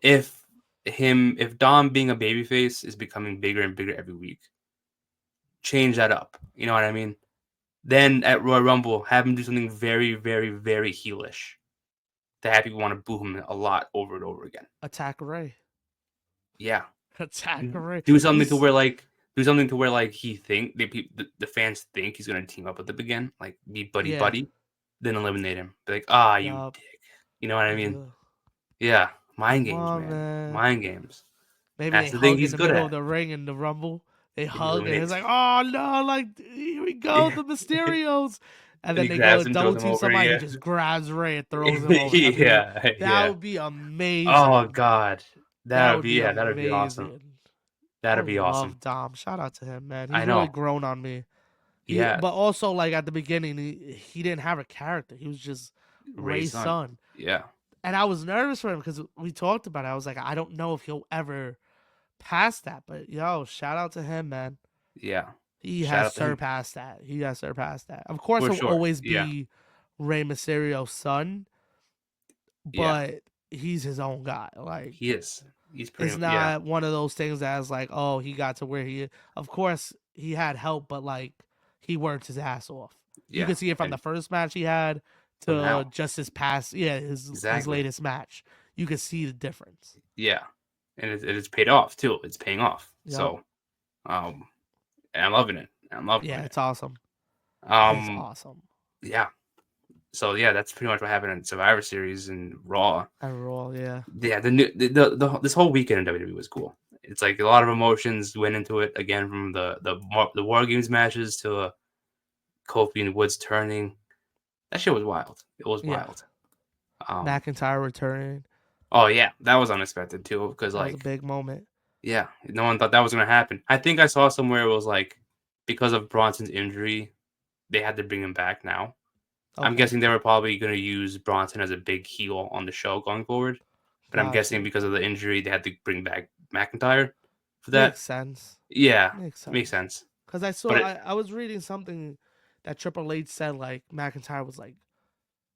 If if Dom being a babyface is becoming bigger and bigger every week, change that up. You know what I mean? Then at Royal Rumble, have him do something very, very, very heelish to have people want to boo him a lot over and over again. attack Ray, Yeah, attack Ray. do something to He's where like he think the fans think he's gonna team up with him again, like be buddy yeah, buddy, then eliminate him. Be like, ah, you yup. dick. You know what I mean? Ugh. Yeah, mind Come games, on, man. man. Mind games. Maybe they That's the thing hug in he's the good middle of at. the ring in the Rumble. They And he hug and it's eliminates. like, oh no, like here we go, Yeah. the Mysterios. And And then he they go grabs to him, throws double him team over. somebody. He Yeah. just grabs Ray and throws him over. Yeah. That Yeah. would be Oh amazing. God, That would be yeah, that'd be awesome. amazing. I That'd be awesome. love Dom. Shout out to him, man. He's I really know. grown on me. Yeah, But also like at the beginning, he didn't have a character. He was just Ray's Ray's son. son, Yeah, and I was nervous for him because we talked about it. I was like, I don't know if he'll ever past that. But yo, shout out to him, man. Yeah. He Shout has out to him surpassed that. He has surpassed that. Of course, for he'll sure. always Yeah. be Rey Mysterio's son, Yeah. but he's his own guy. Like, He is. He's it's pretty. Yeah. not one of those things that's like, oh, he got to where he is. Of course, he had help, but like, he worked his ass off. You Yeah. could see it from the And first match he had till to now. just his past, yeah, his Exactly. latest match. You could see the difference. Yeah. And it's paid off too. It's paying off. Yep. So, um, and I'm loving it. I'm loving Yeah, it. it's awesome. It is Um, awesome. yeah. So yeah, that's pretty much what happened in Survivor Series and Raw. And roll, yeah. Yeah, the new this whole weekend in WWE was cool. It's like a lot of emotions went into it again, from the War Games matches to Kofi and Woods turning. That shit was wild. It was Yeah. wild. Um, McIntyre returning. oh yeah, that was unexpected too. Because That was a like, big moment. yeah, no one thought that was gonna happen. I think I saw somewhere it was like, because of Bronson's injury, they had to bring him back now. I'm Okay. guessing they were probably gonna use Bronson as a big heel on the show going forward. But I'm Got guessing you. because of the injury, they had to bring back McIntyre for that. Makes sense. Yeah, Makes makes sense. sense. Because But it, I was reading something that Triple H said like McIntyre was like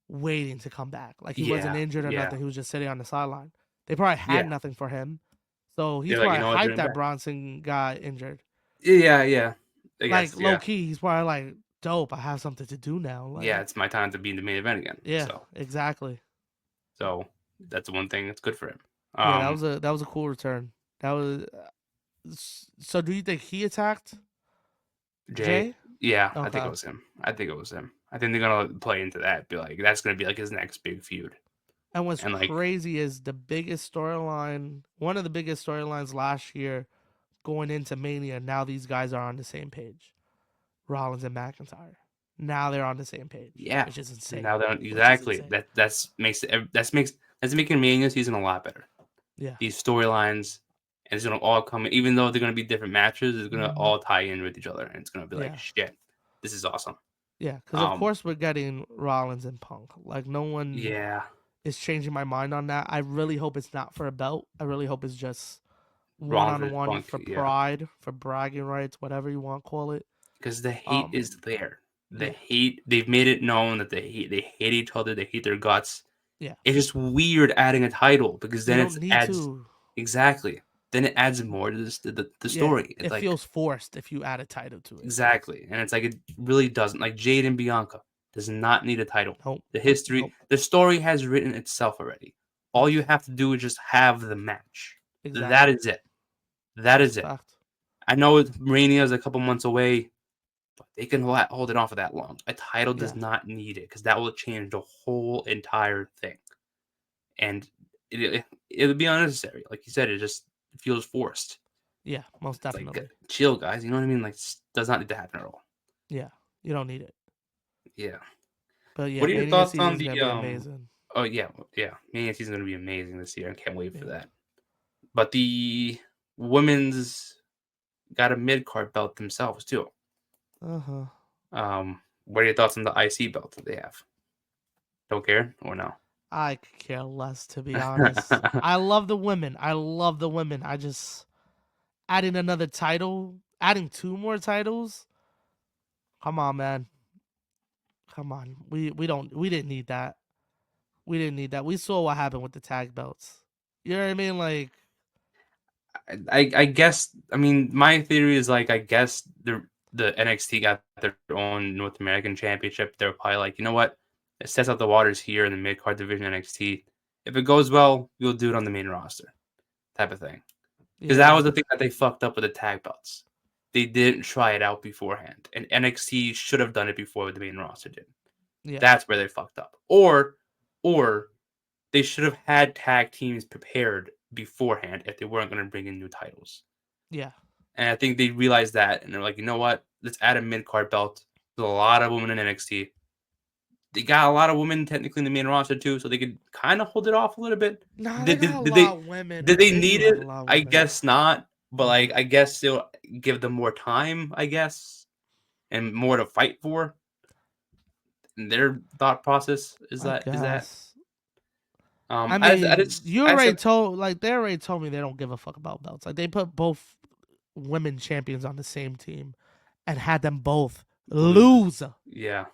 waiting to come back. Like he wasn't yeah, injured or yeah, nothing. He was just sitting on the sideline. They probably had yeah. nothing for him. So he's They're like, you probably know what, bring hyped him that back. Bronson got injured. Yeah, yeah. I Like guess, low yeah, key, he's probably like, dope, I have something to do now. yeah. Like, It's my time to be in the main event again. yeah, exactly. So that's one thing that's good for him. Yeah, Um, that was a cool return. That was so do you think he attacked Jay, Jay? yeah, I think it Okay. was him. I think it was him. I think they're gonna play into that. Be like, that's gonna be like his next big feud. And what's And like, crazy is one of the biggest storylines last year going into Mania. Now these guys are on the same page. Rollins and McIntyre. Now they're on the same page, yeah. which is insane. Now that Which is exactly insane. that's making Mania season a lot better. Yeah. These storylines, and it's gonna all come. Even though they're gonna be different matches, it's gonna Hmm. all tie in with each other, and it's gonna be like, Yeah. shit, this is awesome. Yeah. Because of Um, course we're getting Rollins and Punk. Like no one yeah, is changing my mind on that. I really hope it's not for a belt. I really hope it's just one Rollins on versus one Punk, for yeah, pride, for bragging rights, whatever you want to call it. because the hate Um. is there. The Yeah. hate, they've made it known that they hate each other. They hate their guts. Yeah. It's just weird adding a title, because You then it don't need adds, to. exactly. Then it adds more to the Yeah. story. It's It like, feels forced if you add a title to it. exactly, and it's like, it really doesn't. Like, Jade and Bianca does not need a title. Nope. The history, Nope. the story has written itself already. All Yes. you have to do is just have the match. That Exactly. is it. That That's is a it. fact. I know Mania is a couple months away, but they can hold it on for that long. A title does Yeah. not need it, because that will change the whole entire thing, and it would be unnecessary. Like you said, it just feels forced. Yeah. Most It's like, definitely. chill, guys. You know what I mean? Like, does not need to happen at all. Yeah. You don't need it. Yeah. But yeah, What are your Mania thoughts on season's the gonna be amazing. Oh yeah, yeah. Mania season is gonna be amazing this year. I can't wait for Yeah. that. But the women's got a mid card belt themselves too. Uh huh. What are your thoughts on the IC belt that they have? Don't care or no? I could care less, to be honest. I love the women. I love the women. I just adding another title, adding two more titles. Come on, man. Come on. We didn't need that. We didn't need that. We saw what happened with the tag belts. You know what I mean? Like, I guess, I mean, my theory is like, I guess the NXT got their own North American championship. They're probably like, you know what? It sets out the waters here in the mid card division NXT. If it goes well, we'll do it on the main roster, type of thing. Because that yeah, was the thing that they fucked up with the tag belts. They didn't try it out beforehand, and NXT should have done it before the main roster did. yeah, That's where they fucked up. Or they should have had tag teams prepared beforehand if they weren't going to bring in new titles. yeah, And I think they realized that, and they're like, you know what? Let's add a mid card belt. There's a lot of women in NXT. They got a lot of women technically in the main roster too, so they could kind of hold it off a little bit. nah, they Did, got a did, did lot they of women. did they They need do have a it? lot of I women. guess not. But Hmm. like, I guess they'll give them more time, I guess, and more to fight for. And their thought process is I that. guess. I mean, you already told like they already told me they don't give a fuck about belts. Like they put both women champions on the same team and had them both lose. lose. Yeah,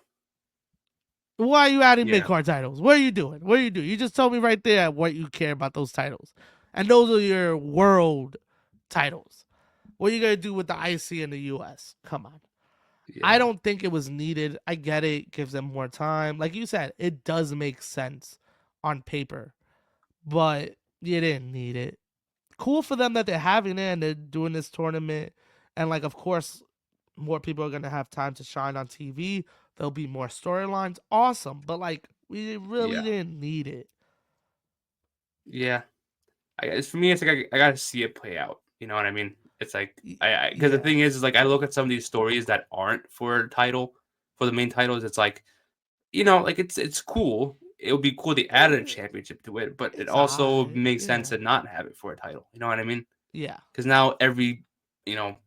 Why are you adding mid yeah, card titles? What are you doing? What are you doing? You just told me right there what you care about those titles, and those are your world titles. What are you gonna do with the IC in the US? Come on. I yeah, don't think it was needed. I get it, gives them more time. Like you said, it does make sense on paper, but you didn't need it. Cool for them that they're having it and they're doing this tournament. And like, of course, more people are gonna have time to shine on TV. There'll be more storylines. Awesome, but like, we really yeah, didn't need it. yeah. For me, it's like I gotta see it play out. You know what I mean? It's like because the Yeah, thing is like I look at some of these stories that aren't for a title, for the main titles. It's like like it's cool. It would be cool to add a championship to it, but it it's also alright. makes sense Yeah, to not have it for a title. You know what I mean? yeah, Because now you know,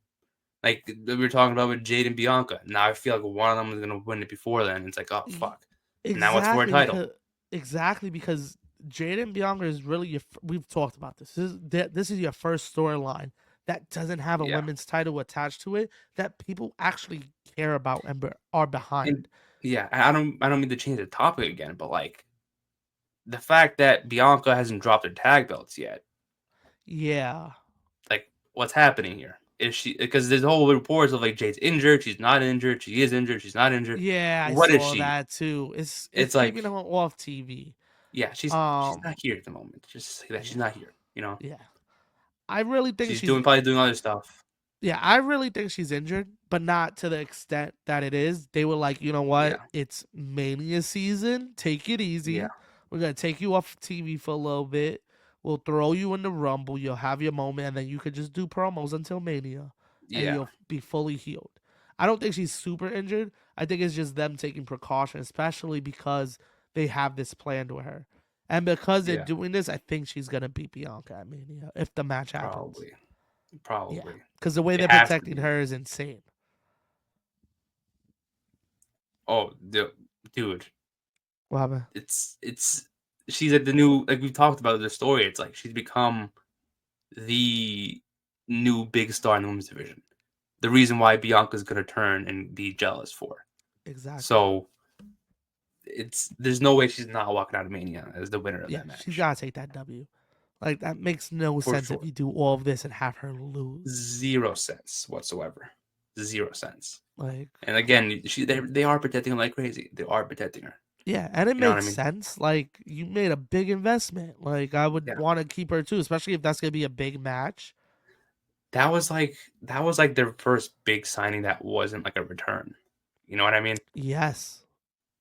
like we were talking about with Jade and Bianca. Now I feel like one of them is gonna win it before then. It's like, oh E- fuck. Now it's for a exactly title. because exactly because Jaden Bianca is really your. We've talked about this. This is your first storyline that doesn't have a Yeah. women's title attached to it that people actually care about and are And behind. yeah, I don't mean to change the topic again, but like the fact that Bianca hasn't dropped her tag belts yet, Yeah, like what's happening here? Is she because there's whole reports of like Jade's injured, she's not injured, she is injured, she's not injured. yeah, I What is saw she? that too. It's It's keeping like her off TV. yeah, she's Um, not here at the moment. Just say that she's yeah, not here. yeah. I really think She's she's probably doing other stuff. Yeah, I really think she's injured, but not to the extent that it is. They were like, you know what? Yeah, It's Mania season. Take it yeah, easy. We're gonna take you off TV for a little bit. We'll throw you in the Rumble. You'll have your moment, and then you could just do promos until Mania, and yeah, you'll be fully healed. I don't think she's super injured. I think it's just them taking precaution, especially because they have this planned with her, and because they're yeah. doing this, I think she's gonna beat Bianca at Mania if the match happens. Probably, Yeah, probably. because the way It they're has to protecting be. her is insane. Oh, dude, What happened? it's she's like the new like we've talked about the story. It's like she's become the new big star in the women's division. The reason why Bianca's gonna turn and be jealous for. Exactly. So it's there's no way she's not walking out of Mania as the winner of Yeah, that she's match gotta take that W. Like that makes no for sense if sure. you do all of this and have her lose. 0 cents whatsoever. 0 cents. Like, And again, they are protecting her like crazy. They are protecting her. yeah, and it You know what I makes mean? sense. Like, you made a big investment. Like, I would Yeah. want to keep her too, especially if that's gonna be a big match. That was like their first big signing that wasn't like a return. You know what I mean? Yes,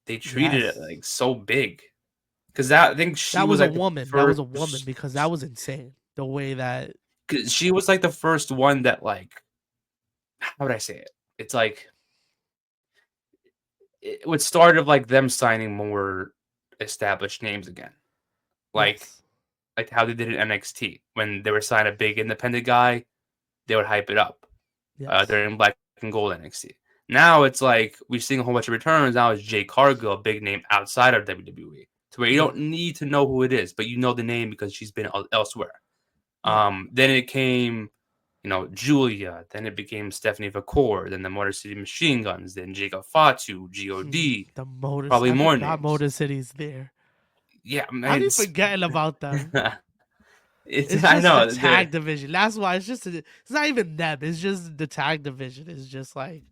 They treated it yes. like so big because that I think she That was was a like the woman. That was first. a woman because that was insane. The way that, 'Cause she was like the first one that like how would I say it? It's like it started like them signing more established names again, like yes, like how they did in NXT when they were signing a big independent guy, they would hype it up yes, during Black and Gold NXT. Now it's like we've seen a whole bunch of returns. Now it's Jay Cargill, a big name outside of WWE, to where you yeah, don't need to know who it is, but you know the name because she's been elsewhere. yeah. Then it came, Julia. Then it became Stephanie Vacour. Then the Motor City Machine Guns. Then Jacob Fatu, God, The Motors. probably I more forgot names. Motor City's there. Yeah, I man, be forgetting about them. it's It's I just the know the tag division. That's why it's not even them. It's just the tag division. It's just like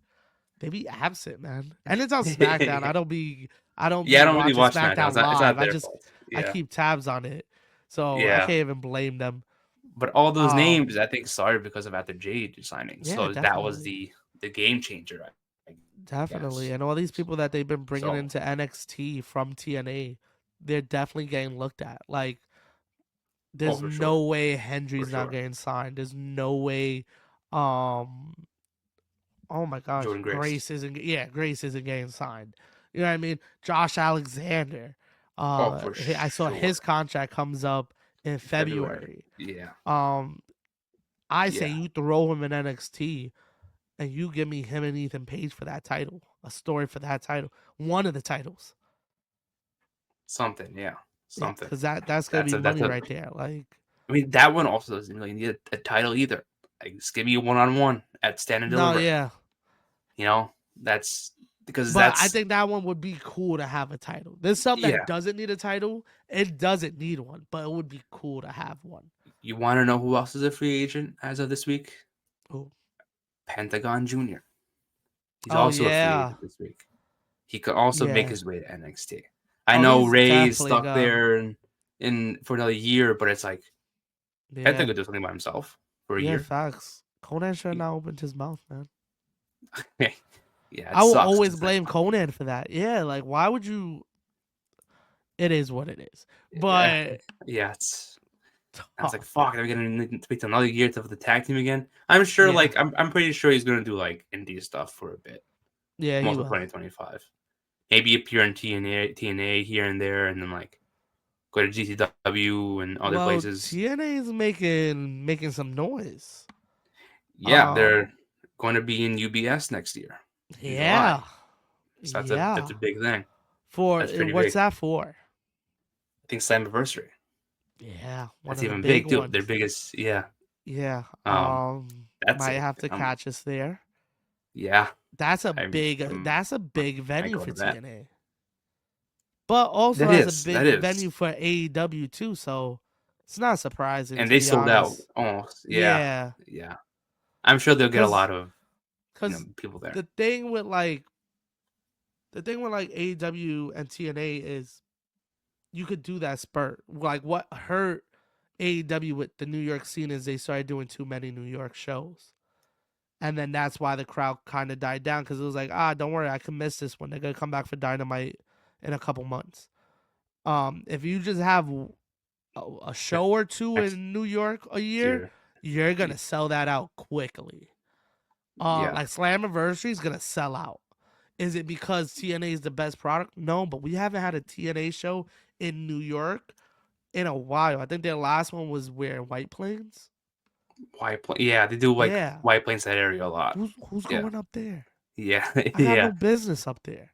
they be absent, man. And it's on SmackDown. I don't yeah. I be don't really watching watch SmackDown. SmackDown It's live. not their fault. I Yeah, keep tabs on it. So I yeah. can't even blame them. But all those names, Um I think, started because of after Jade signing. yeah, So that was definitely. the game changer, I guess. Definitely. And all these people that they've been So, bringing into NXT from TNA, they're definitely getting looked at. Like oh, there's for sure, no way for Hendry's not sure. getting signed. There's no way um oh my gosh, Jordan Grace. Grace isn't getting signed. You know what I mean? Josh Alexander. Oh, for I saw his sure. contract comes up in February. February. Yeah, Um, I say yeah. you throw him in NXT and you give me him and Ethan Page for that title, a story for that title, one of the titles. Something, yeah. Yeah, something. because that's gonna That's be a that's money a. right there. Like, I mean, that one also doesn't really need a title either. Like, just give me a one-on-one at Stand and no, Deliver. yeah. You know, that's because But I that's think that one would be cool to have a title. There's something that yeah. doesn't need a title. It doesn't need one, but it would be cool to have one. You want to know who else is a free agent as of this week? Ooh. Pentagon Junior. He's Oh also a free yeah, agent this week. He could also make yeah. his way to NXT. I Oh, know he's Ray's definitely stuck gonna. there and in for another year, but it's like Penta Yeah, could do something by himself for a yeah. year. Facts. Conan should not opened his mouth, man. Yeah, it I will sucks always because like blame Conan for that. Yeah, like why would you? It is what it is. yeah, But yeah, it's I was like, oh, fuck, are we gonna need to wait another year to the tag team again? I'm sure, yeah, like, I'm pretty sure he's gonna do like indie stuff for a bit, yeah, he most of will. 2025. Maybe appear in TNA here and there, and then like go to GCW and other Well, places. TNA is making some noise. Yeah, they're Um, going to be in UBS next year in July, yeah, so that's a yeah. big thing. For That's pretty what's big. that for? I think Slammiversary. Yeah, one That's of the even big big too. Their ones. biggest, yeah. Yeah. Um, that's Might it. have to catch us there. Yeah. That's a I'm, big I'm that's a big I venue go for to that. TNA. But also That has a is that big is, venue for AEW too, so it's not surprising and to they be sold out honest. almost. Yeah, Yeah, yeah. I'm sure they'll get a cuz lot of cuz people there. the thing with like AEW and TNA is you could do that spurt. Like what hurt AEW with the New York scene is they started doing too many New York shows. And then that's why the crowd kind of died down because it was like, don't worry, I can miss this one. They're gonna come back for Dynamite in a couple months. If you just have a show or two Next in New York a year, year, you're y- gonna sell that out quickly. yeah, Like Slammiversary is gonna sell out. Is it because TNA is the best product? No, but we haven't had a TNA show in New York in a while. I think their last one was where White Plains. Yeah, they do like Yeah, White Plains that area a lot. who's Yeah, going up there? yeah, I got yeah, no business up there.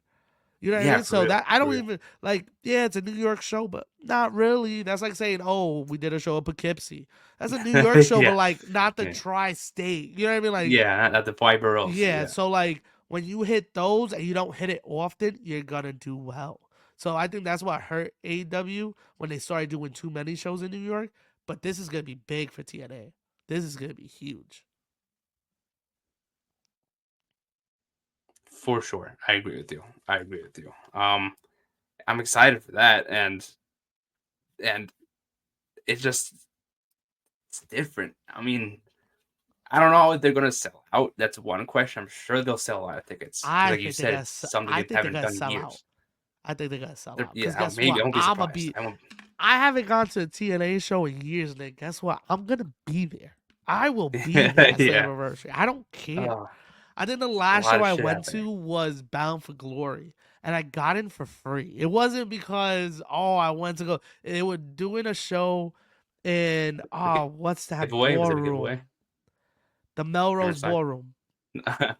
You know what I yeah. mean? For So real, that I for don't real. even like. Yeah, it's a New York show, but not really. That's like saying, "Oh, we did a show at Poughkeepsie." That's a New York show, but Yeah, like not the yeah, tri-state. You know what I mean? Like, yeah. At the five boroughs. yeah. Yeah, So like when you hit those and you don't hit it often, you're gonna do well. So I think that's what hurt AEW when they started doing too many shows in New York. But this is gonna be big for TNA. This is gonna be huge. for sure. I agree with you. I agree with you. I'm excited for that, and it's just it's different. I mean, I don't know if they're gonna sell out. That's one question. I'm sure they'll sell a lot of tickets because, I like you think they're said, gonna. it's something I they think they're haven't gonna done in sell out. years. I think they're gonna sell out. Cause Yeah, guess maybe what? I won't be I'ma surprised. be. I won't. I haven't gone to a TNA show in years, and then guess what? I'm gonna be there. I will be there at Yeah, Slammiversary. I don't care. uh, I think the a last lot show of I shit went happening. to was Bound for Glory, and I got in for free. It wasn't because I went to go. They were doing a show in what's that Giveaway? Was it a giveaway? ballroom? The Hammer Melrose sign? Ballroom.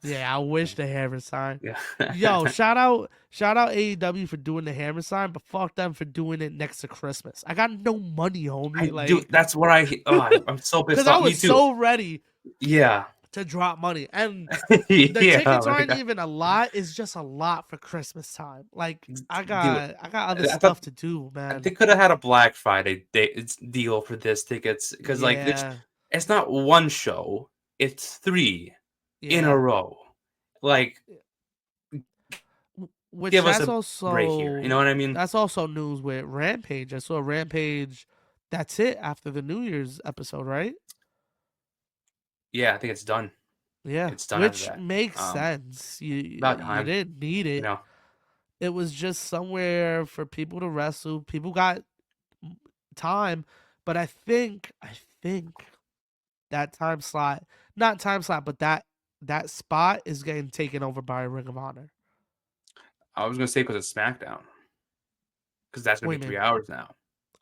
Yeah, I wish the hammer sign. Yeah. Yo, shout out AEW for doing the hammer sign, but fuck them for doing it next to Christmas. I got no money, I homie. do. Like, That's what I. Oh, I'm so because pissed I off. Me was too. so ready Yeah. to drop money, and the Yeah. tickets Like, aren't even a lot. It's just a lot for Christmas time. Like, dude, I got other I thought stuff to do, man. they could have had a Black Friday deal for this tickets because, like, Yeah, it's not one show; it's three in a yeah. row. Like, Which give us a break here. You know what I mean? that's also news with Rampage. I saw Rampage. That's it after the New Year's episode, right? Yeah, I think it's done. Yeah, It's done after which that. makes Um, sense. about You time. didn't need You it. know. It was just somewhere for people to wrestle. People got time, but I think that time slot, not time slot, but that spot is getting taken over by Ring of Honor. I was gonna say because it's SmackDown, because that's gonna What be do you three mean? hours now.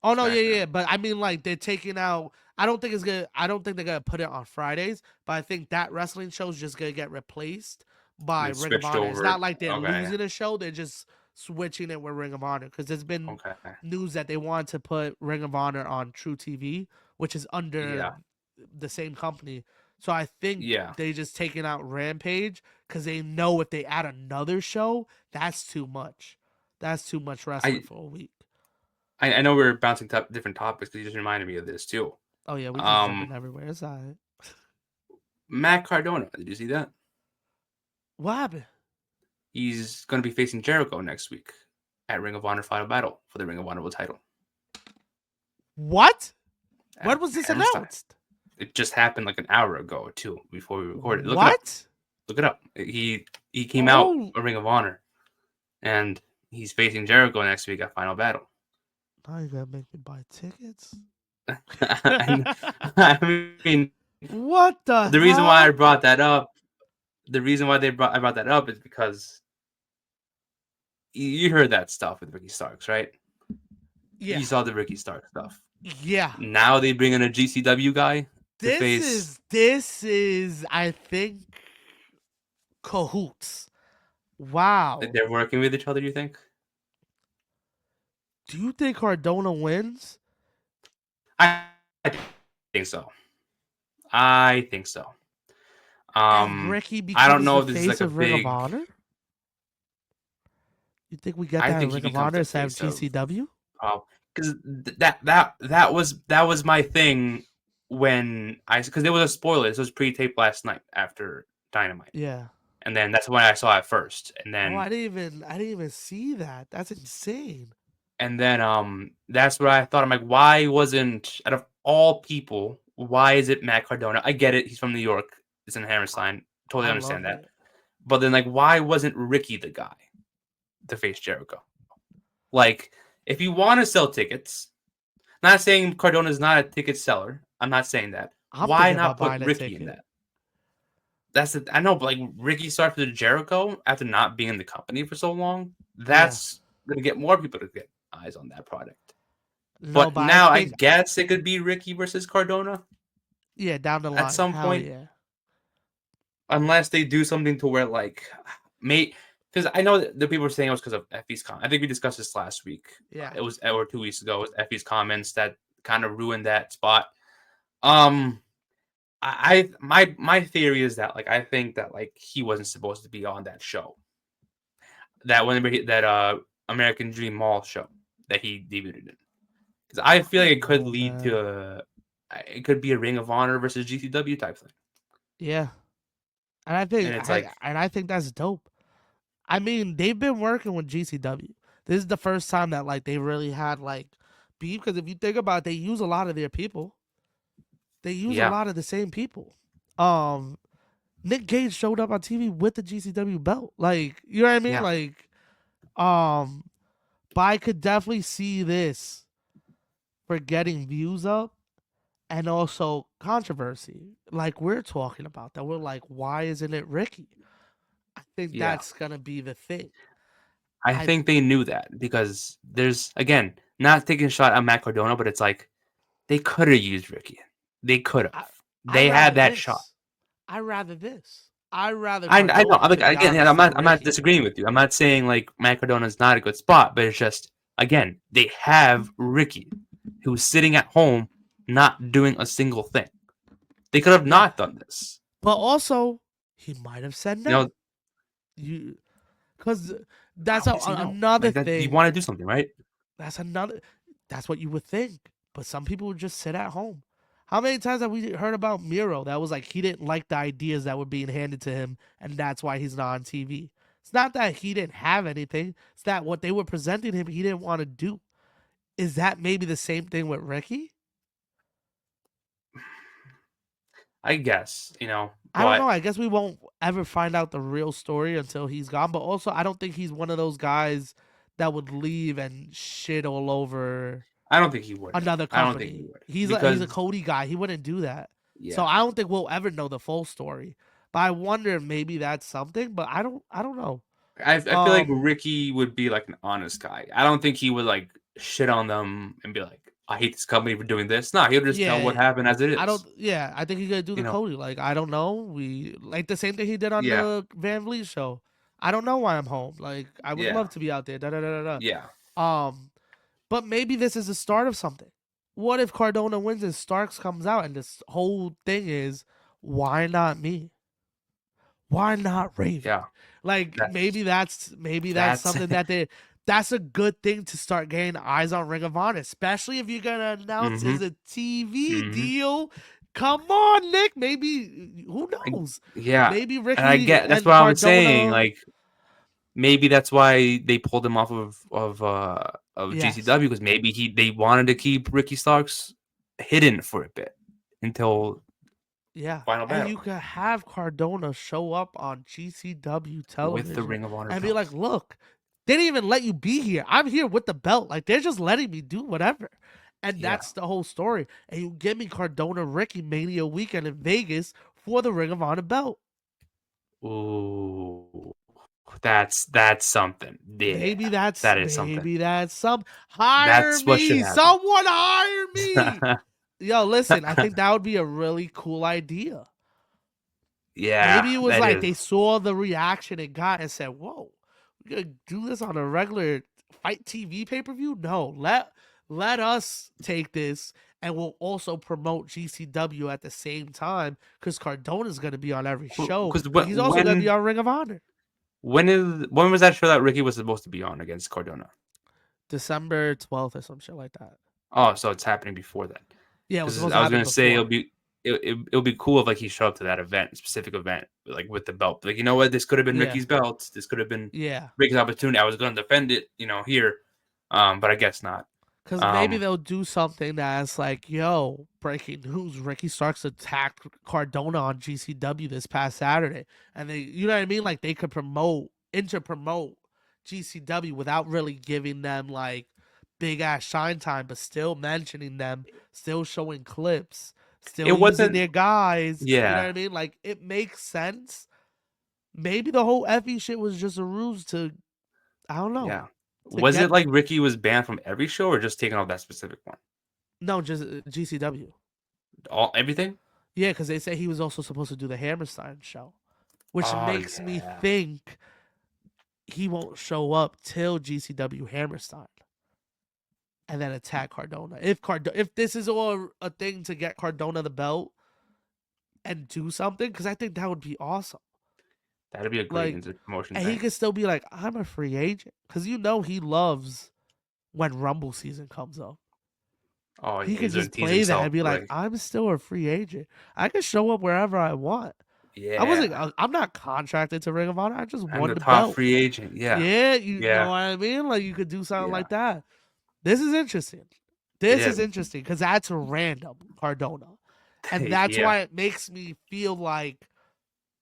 Oh no, yeah, SmackDown. yeah. But I mean, like they're taking out. I don't think it's gonna. I don't think they're gonna put it on Fridays. But I think that wrestling show is just gonna get replaced by They Ring of switched Honor. It's over. not like they're Okay. losing a show. They're just switching it with Ring of Honor, because there's been Okay. news that they want to put Ring of Honor on True TV, which is under Yeah. the same company. So I think Yeah. they just taking out Rampage because they know if they add another show, that's too much. That's too much wrestling I for a week. I know we're bouncing different topics, but you just reminded me of this too. Oh yeah, we just Um, jumping everywhere. It's all right. Matt Cardona. Did you see that? What happened? He's going to be facing Jericho next week at Ring of Honor Final Battle for the Ring of Honor World Title What? at When was this Hammerstein. announced? It just happened like an hour ago or two before we recorded. Look it up. What? Look it up. He came out Oh, a Ring of Honor, and he's facing Jericho next week at Final Battle. now you gotta make me buy tickets. And, I mean, What the the reason why I hell? brought that up, the reason why I brought that up is because you heard that stuff with Ricky Starks, right? Yeah, You saw the Ricky Starks stuff. yeah. Now they bring in a GCW guy to This face. is this is I think cahoots. Wow. They're working with each other. You think? Do you think Cardona wins? I think so. I think so. And Ricky I don't becomes know the if this is face like a of Ring of big. Honor? You think we get I that in think he Ring of becomes Honor the instead of face of GCW? because that was my thing when I because there was a spoiler. This was pre-taped last night after Dynamite, Yeah. and then that's when I saw it first, Oh, I didn't even see that. That's insane. and then that's what I thought. I'm like, why wasn't out of all people, why is it Matt Cardona? I get it, he's from New York, it's in Hammerstein, totally I understand love that. it. But then like, why wasn't Ricky the guy to face Jericho? Like, if you want to sell tickets, not saying Cardona's not a ticket seller. I'm not saying that. I'm Why thinking not about put buying a Ricky in ticket. that? That's the I know, but like Ricky started with Jericho after not being in the company for so long. Yeah. That's gonna get more people to get eyes on that product. No, But but I now I think guess it could be Ricky versus Cardona yeah, down the at line. some Hell point, yeah. unless they do something to where like, may because I know that the people were saying it was because of Effie's comment. I think we discussed this last week. Yeah. It was or 2 weeks ago. It was Effie's comments that kind of ruined that spot. Um, my theory is that like I think that like he wasn't supposed to be on that show. That American Dream Mall show that he debuted in. Because I I feel like don't it could know, lead man. to it could be a Ring of Honor versus GCW type thing. Yeah. And And it's like, I think that's dope. I mean, they've been working with GCW. This is the first time that like they really had like beef, because if you think about it, they use a lot of their people. They use a yeah, lot of the same people. Um Nick Gage showed up on TV with the GCW belt. Like, you know what I mean? yeah, Like, um, but I could definitely see this for getting views up and also controversy. Like we're talking about that. We're like, why isn't it Ricky? I think yeah. that's gonna be the thing. I I think they knew that because there's again not taking a shot at Matt Cardona, but it's like they could have used Ricky. They could have. I I They had rather that shot. this. I rather I know. Cardona, I'm like to be again. honest, than I'm not Ricky. disagreeing with you. I'm not saying like Matt Cardona's not a good spot, but it's just again they have Ricky, who's sitting at home not doing a single thing. They could have Yeah. not done this. But also, he might have said You know, no. You because that's why would he say no? another Like that, you thing. want to do something, right? That's another. That's what you would think. But some people would just sit at home. How many times have we heard about Miro that was like he didn't like the ideas that were being handed to him, and that's why he's not on TV? It's not that he didn't have anything. It's that what they were presenting him, he didn't want to do. Is that maybe the same thing with Ricky? I guess I don't but know. I guess we won't ever find out the real story until he's gone. But also, I don't think he's one of those guys that would leave and shit all over I don't think he would. another I don't think he company. would He's a because Cody guy. He wouldn't do that. So yeah, I don't think we'll ever know the full story. But I wonder if maybe that's something. But I don't know. I feel like Um. Ricky would be like an honest guy. I don't think he would like shit on them and be like, I hate this company for doing this. No, he'll just tell what Yeah. happened as it I don't. is. Yeah. I think he's gonna do You the know? Cody. Like I don't know. We like the same thing he did on Yeah. the Van Vliet show. I don't know why I'm home. Like, I would Yeah. love to be out there. Da da da da Yeah. da. But maybe this is the start of something. What if Cardona wins and Starks comes out and this whole thing is, why not me? Why not Raven? Yeah. Like, That's maybe that's that's something that they that's a good thing to start getting eyes on Ring of Honor, especially if you're gonna announce hmm as a TV hmm deal. Come on, Nick. Maybe who knows? yeah. Maybe And I Ricky get that's and what I was saying. Cardona. Like maybe that's why they pulled him off of Yes, GCW because maybe they wanted to keep Ricky Starks hidden for a bit until yeah. final And battle you could have Cardona show up on GCW with the television Ring of Honor and be like, belt. look, they didn't even let you be here. I'm here with the belt. Like, they're just letting me do whatever. And Yeah. that's the whole story. And you give me Cardona Ricky Mania weekend in Vegas for the Ring of Honor belt. Ooh, that's something. Yeah, that is something. Maybe that's some hire That's what should me. happen. Someone hire me. Yo, listen, I think that would be a really cool idea. Yeah, Maybe it was that like is. they saw the reaction it got and said, "Whoa, we gonna do this on a regular Fight TV pay per view? No, let us take this, and we'll also promote GCW at the same time because Cardona's gonna be on every show, Because but he's also gonna be on Ring of Honor, when was that show that Ricky was supposed to be on against Cardona? December 12th or some shit like that. Oh, so it's happening before that. Yeah, it was Because supposed to I was happen gonna say before. it'll be cool if like he showed up to that event, specific event, like with the belt. Like you know what, this could have been Yeah, Ricky's belt. This could have been yeah. Ricky's opportunity. I was gonna defend it, here, but I guess not. Because maybe Um, they'll do something that's like, yo, breaking news: Ricky Starks attacked Cardona on GCW this past Saturday, and they, you know what I mean? Like they could promote GCW without really giving them like big ass shine time, but still mentioning them, still showing clips, it still using wasn't. their guys. You know what Yeah, I mean? Like it makes sense. Maybe the whole Effie shit was just a ruse to, I don't know, yeah. to Was get it like Ricky was banned from every show, or just taking off that specific one? no, just GCW. All everything? Yeah, because they say he was also supposed to do the Hammerstein show, which Oh makes me yeah, think he won't show up till GCW Hammerstein and then attack Cardona. If this is all a thing to get Cardona the belt and do something, because I think that would be awesome. that'd be a great Like, promotion and he thing. could still be like, I'm a free agent, because he loves when Rumble season comes up. Oh He yeah, could he's gonna just tease play that and himself be like, like, I'm still a free agent. I can show up wherever I want. yeah, I'm not contracted to Ring of Honor. I just I'm won the the top belt. free agent. Yeah, Yeah, you know yeah, what I mean? Like you could do something yeah. like that. This is interesting. It This is is. interesting because that's random, Cardona. And that's Yeah, why it makes me feel like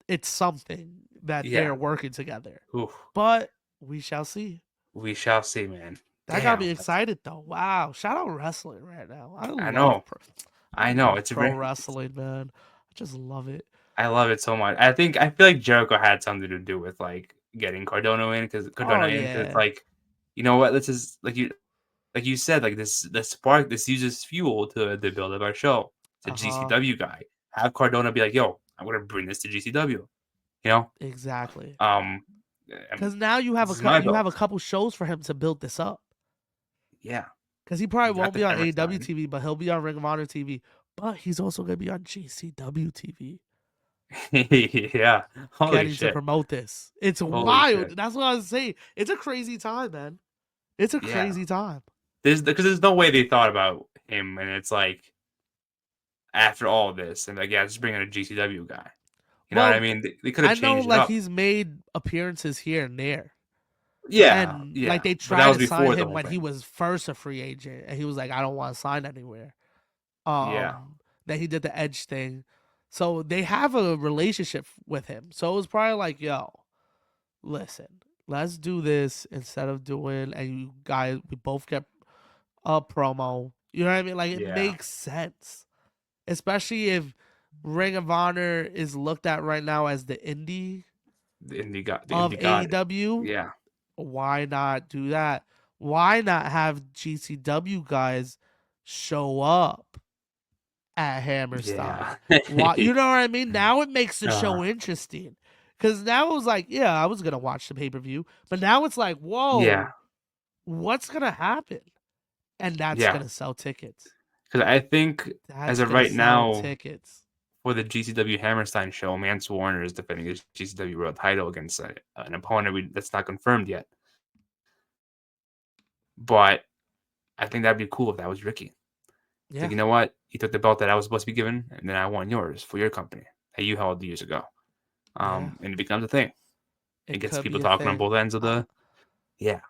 it's something that yeah. they're working together. Oof. But we shall see. We shall see, man. That got Damn. me excited though. Wow. Shout out wrestling right now. I know. I I know. love It's pro rare. wrestling, man. I just love it. I love it so much. I feel like Jericho had something to do with like getting Oh Cardona in because yeah. like you know what, this is like you said, like the spark, this uses fuel to build up our show. It's a Uh-huh. GCW guy. Have Cardona be like, yo, I'm gonna bring this to GCW. You know? Exactly. Um Because now this is my you have belt. a couple shows for him to build this up. Yeah. Because he You probably got won't the be on AEW Hammerstein. TV, but he'll be on Ring of Honor TV. But he's also gonna be on GCW TV, Yeah. Holy getting to shit. promote this. It's Holy wild. shit. That's what I was saying. It's a crazy time, man. It's a Yeah. crazy time. There's no way they thought about him, and it's like after all of this, and like yeah, just bring in a GCW guy. You know what I Well, mean? They could have I know changed it like up. he's made appearances here and there. Yeah, And like yeah, they but that tried was to sign before the him whole when he thing. was first a free agent, and he was like, I don't want to sign anywhere. Yeah, Then he did the Edge thing. So they have a relationship with him. So it was probably like, yo, listen, let's do this instead of doing, and you guys, we both get a promo. You know what I mean? Like it yeah, makes sense, especially if Ring of Honor is looked at right now as the indie the of indie got it. AEW. Yeah, Why not do that? Why not have GCW guys show up at Hammerstein? yeah, Why, you know what I mean? Now it makes the uh, show interesting. Because now it was like, yeah, I was gonna watch the pay per view, but now it's like, Yeah, whoa, what's gonna happen? And that's yeah. gonna sell tickets. Because I think as That's of gonna right sell now, tickets. for the GCW Hammerstein show, Mance Warner is defending his GCW World Title against an opponent that's not confirmed yet. But I think that'd be cool if that was Ricky. It's like, Yeah, you know what? You took the belt that I was supposed to be given, and then I won yours for your company that you held years ago. yeah. And it becomes a thing. It It gets could be people a talking on thing. both ends of the. Yeah,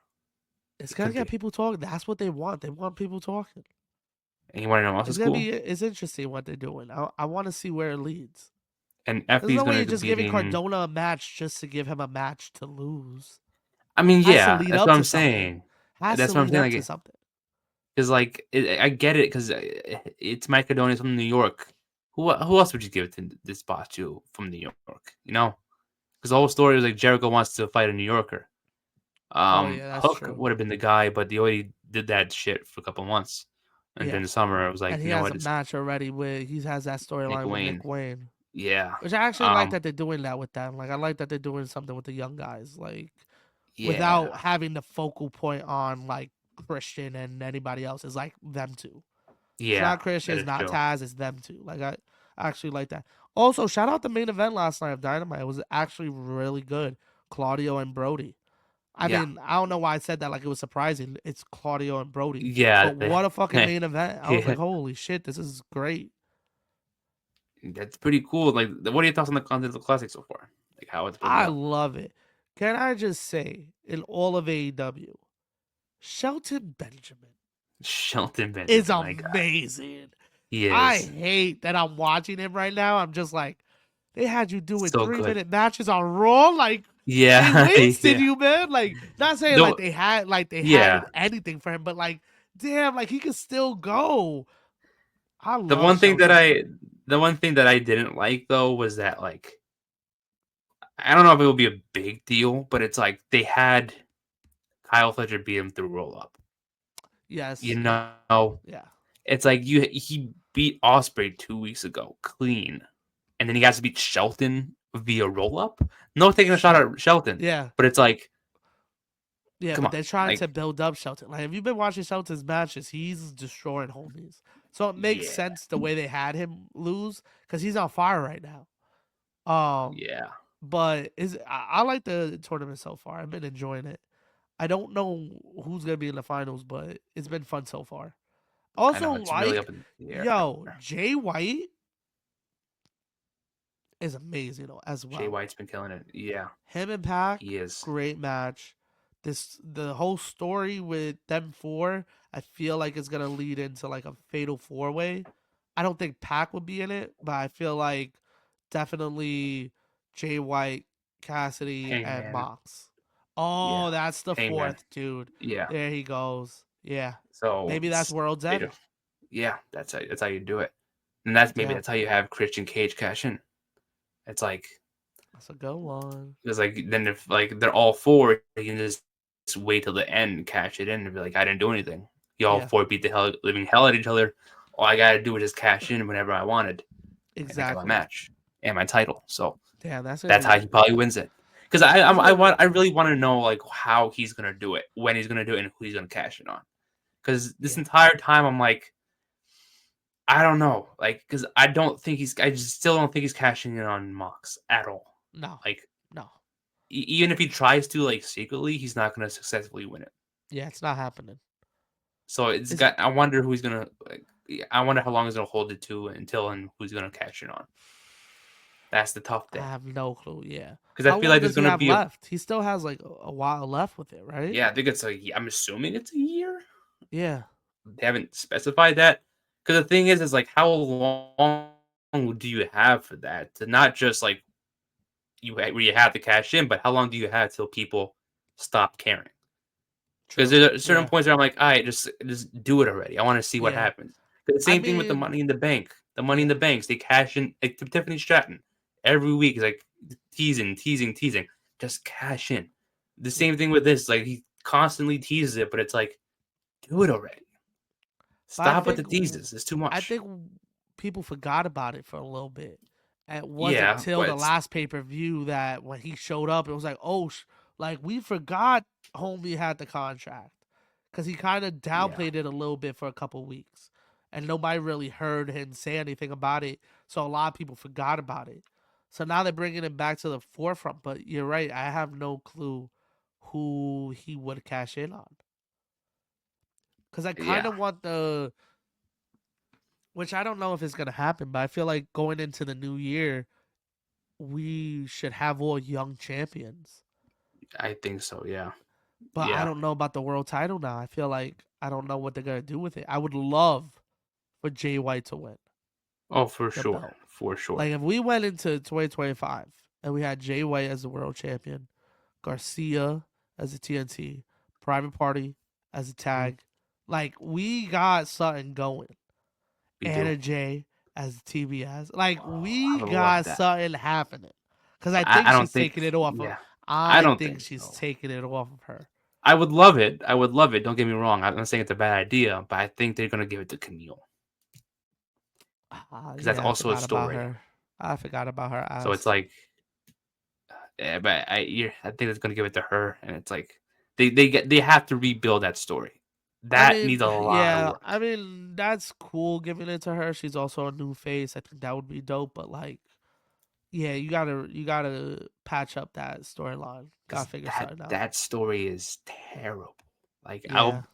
It's it gonna could get be. people talking. That's what they want. They want people talking. And you want to know what else It's is gonna cool? be. It's interesting what they're doing. I want to see where it leads. And There's Effie's no way going you're to be just giving beating. Cardona a match just to give him a match to lose. I mean, Has to yeah, lead that's up what to I'm something. saying. Has to That's what I'm lead saying. up to Like, something. because I get it because it's Mike Adonis from New York. Who else would you give it to this spot to from New York? You know, because the whole story was like Jericho wants to fight a New Yorker. Oh yeah, that's Hook true. would have been the guy, but they already did that shit for a couple months. And Yeah, then the summer, it was and like, he you know has what? a It's match already with. He has that Nick storyline with Wayne. Nick Wayne, Yeah. which I actually like Um. that they're doing that with them. Like I like that they're doing something with the young guys, like Yeah. without having the focal point on like Christian and anybody else. It's like them two. It's Yeah. not Christian, That it's is not true. Taz, it's them two. Like I actually like that. Also, shout out the main event last night of Dynamite. It was actually really good. Claudio and Brody. I Yeah. mean, I don't know why I said that like it was surprising. It's Claudio and Brody. Yeah. But what a fucking main event. I was Yeah. like, holy shit, this is great. That's pretty cool. Like, what are your thoughts on the Continental Classic so far? Like how it's building I up. love it. Can I just say, in all of AEW, Shelton Benjamin Shelton is Benjamin, my guy. amazing. He I is hate that I'm watching him right now. I'm just like, they had you doing so good. 3 minute matches on Raw. Like they Yeah. wasted Yeah. you, man. Like not saying Though. like they Yeah. had anything for him, but like damn, like he could still go. I The love one thing that Shelton. I didn't like though was that like I don't know if it would be a big deal, but it's like they had Kyle Fletcher beat him through roll up. Yes, You yeah, know, yeah, it's like he beat Osprey 2 weeks ago clean, and then he has to beat Shelton via roll up. No taking a shot at Shelton, yeah, but it's like, yeah. come But on, they're trying like to build up Shelton. Like, if you've been watching Shelton's matches, he's destroying homies. So it makes yeah, sense the way they had him lose because he's on fire right now. Um, yeah. but I like the tournament so far. I've been enjoying it. I don't know who's gonna be in the finals, but it's been fun so far. I Also, know it's really up like, in the air. yo, Jay White is amazing as Jay well. White's been killing it. Yeah, Him and Pac, he is. great match. The whole story with them four, I feel like it's gonna lead into like a fatal 4 way. I don't think Pac would be in it, but I feel like definitely Jay White, Cassidy, and Hangman. Mox. Yeah, Oh, that's the Hangman. fourth, dude. Yeah. There he goes. Yeah. So Maybe that's World's fatal. End. Yeah, that's how you do it, and that's maybe Yeah. that's how you have Christian Cage cash in. It's like That's a good one. it's like then if like they're all four, you can just wait till the end, cash it in, and be like, I didn't do anything. You all four Yeah. beat the hell living hell at each other. All I gotta do is just cash in whenever I wanted, and I got my Exactly. match and my title. So Damn, that's gonna that's how he be probably wins it. Because that's gonna be I really want to know like how he's gonna do it, when he's gonna do it, and who he's gonna cash it on. Because this yeah. entire time I'm like, I don't know, like because I just still don't think he's cashing in on Mox at all. No. Like No. even if he tries to like secretly, he's not gonna successfully win it. Yeah, it's not happening. So it's It's got. I wonder who he's gonna. Like, I wonder how long he's gonna hold it to until and who's gonna cash in on. That's the tough I thing have no clue. Yeah. because I How feel long like there's does he gonna have be a. left? He still has like a while left with it, right? Yeah, I think it's a. I'm assuming it's a year. Yeah. They haven't specified that because the thing is like how long do you have for that to not just like where you have to cash in, but how long do you have till people stop caring? Because True. there are certain Yeah. points where I'm like, all right, just do it already. I want to see what Yeah. happens. The I same thing with the mean, Money in the Bank. The Money in yeah. the Banks, they cash in like Tiffany Stratton every week. Is like teasing, teasing, teasing. Just cash in. The Yeah. same thing with this. Like he constantly teases it, but it's like, do it already. But Stop with the teases. It's too I much. think people forgot about it for a little bit. It wasn't Yeah, till the but last pay per view that when he showed up, it was like, oh, like we forgot Homie had the contract because he kind of yeah, downplayed it a little bit for a couple weeks, and nobody really heard him say anything about it. So a lot of people forgot about it. So now they're bringing it back to the forefront. But you're right, I have no clue who he would cash in on because I kind yeah, of want the, which I don't know if it's gonna happen, but I feel like going into the new year we should have all young champions. I think so. Yeah, But I yeah. don't know about the world title now. I feel like I don't know what they're gonna do with it. I would love for Jay White to win Oh, for the sure, belt. for sure. Like if we went into 2025 and we had Jay White as the world champion, Garcia as a TNT, Private Party as a Mhm. tag, like we got something going. We do. Anna Jay as TBS, like Oh, we I would love got that. something happening. Because I But think I don't she's think. taking it off of. Yeah, I I don't think think she's so. taking it off of her. I would love it. I would love it. Don't get me wrong. I'm not saying it's a bad idea, but I think they're gonna give it to Camille because that's Yeah, I also a forgot about story. her. I forgot about her So it's ass. like, yeah, but I think it's gonna give it to her, and it's like they have to rebuild that story. I That needs mean, a lot of yeah, work I mean that's cool giving it to her. She's also a new face. I think that would be dope. But like, yeah, you gotta patch up that storyline. because Gotta figure that something out. that story is terrible. Like Yeah. I'll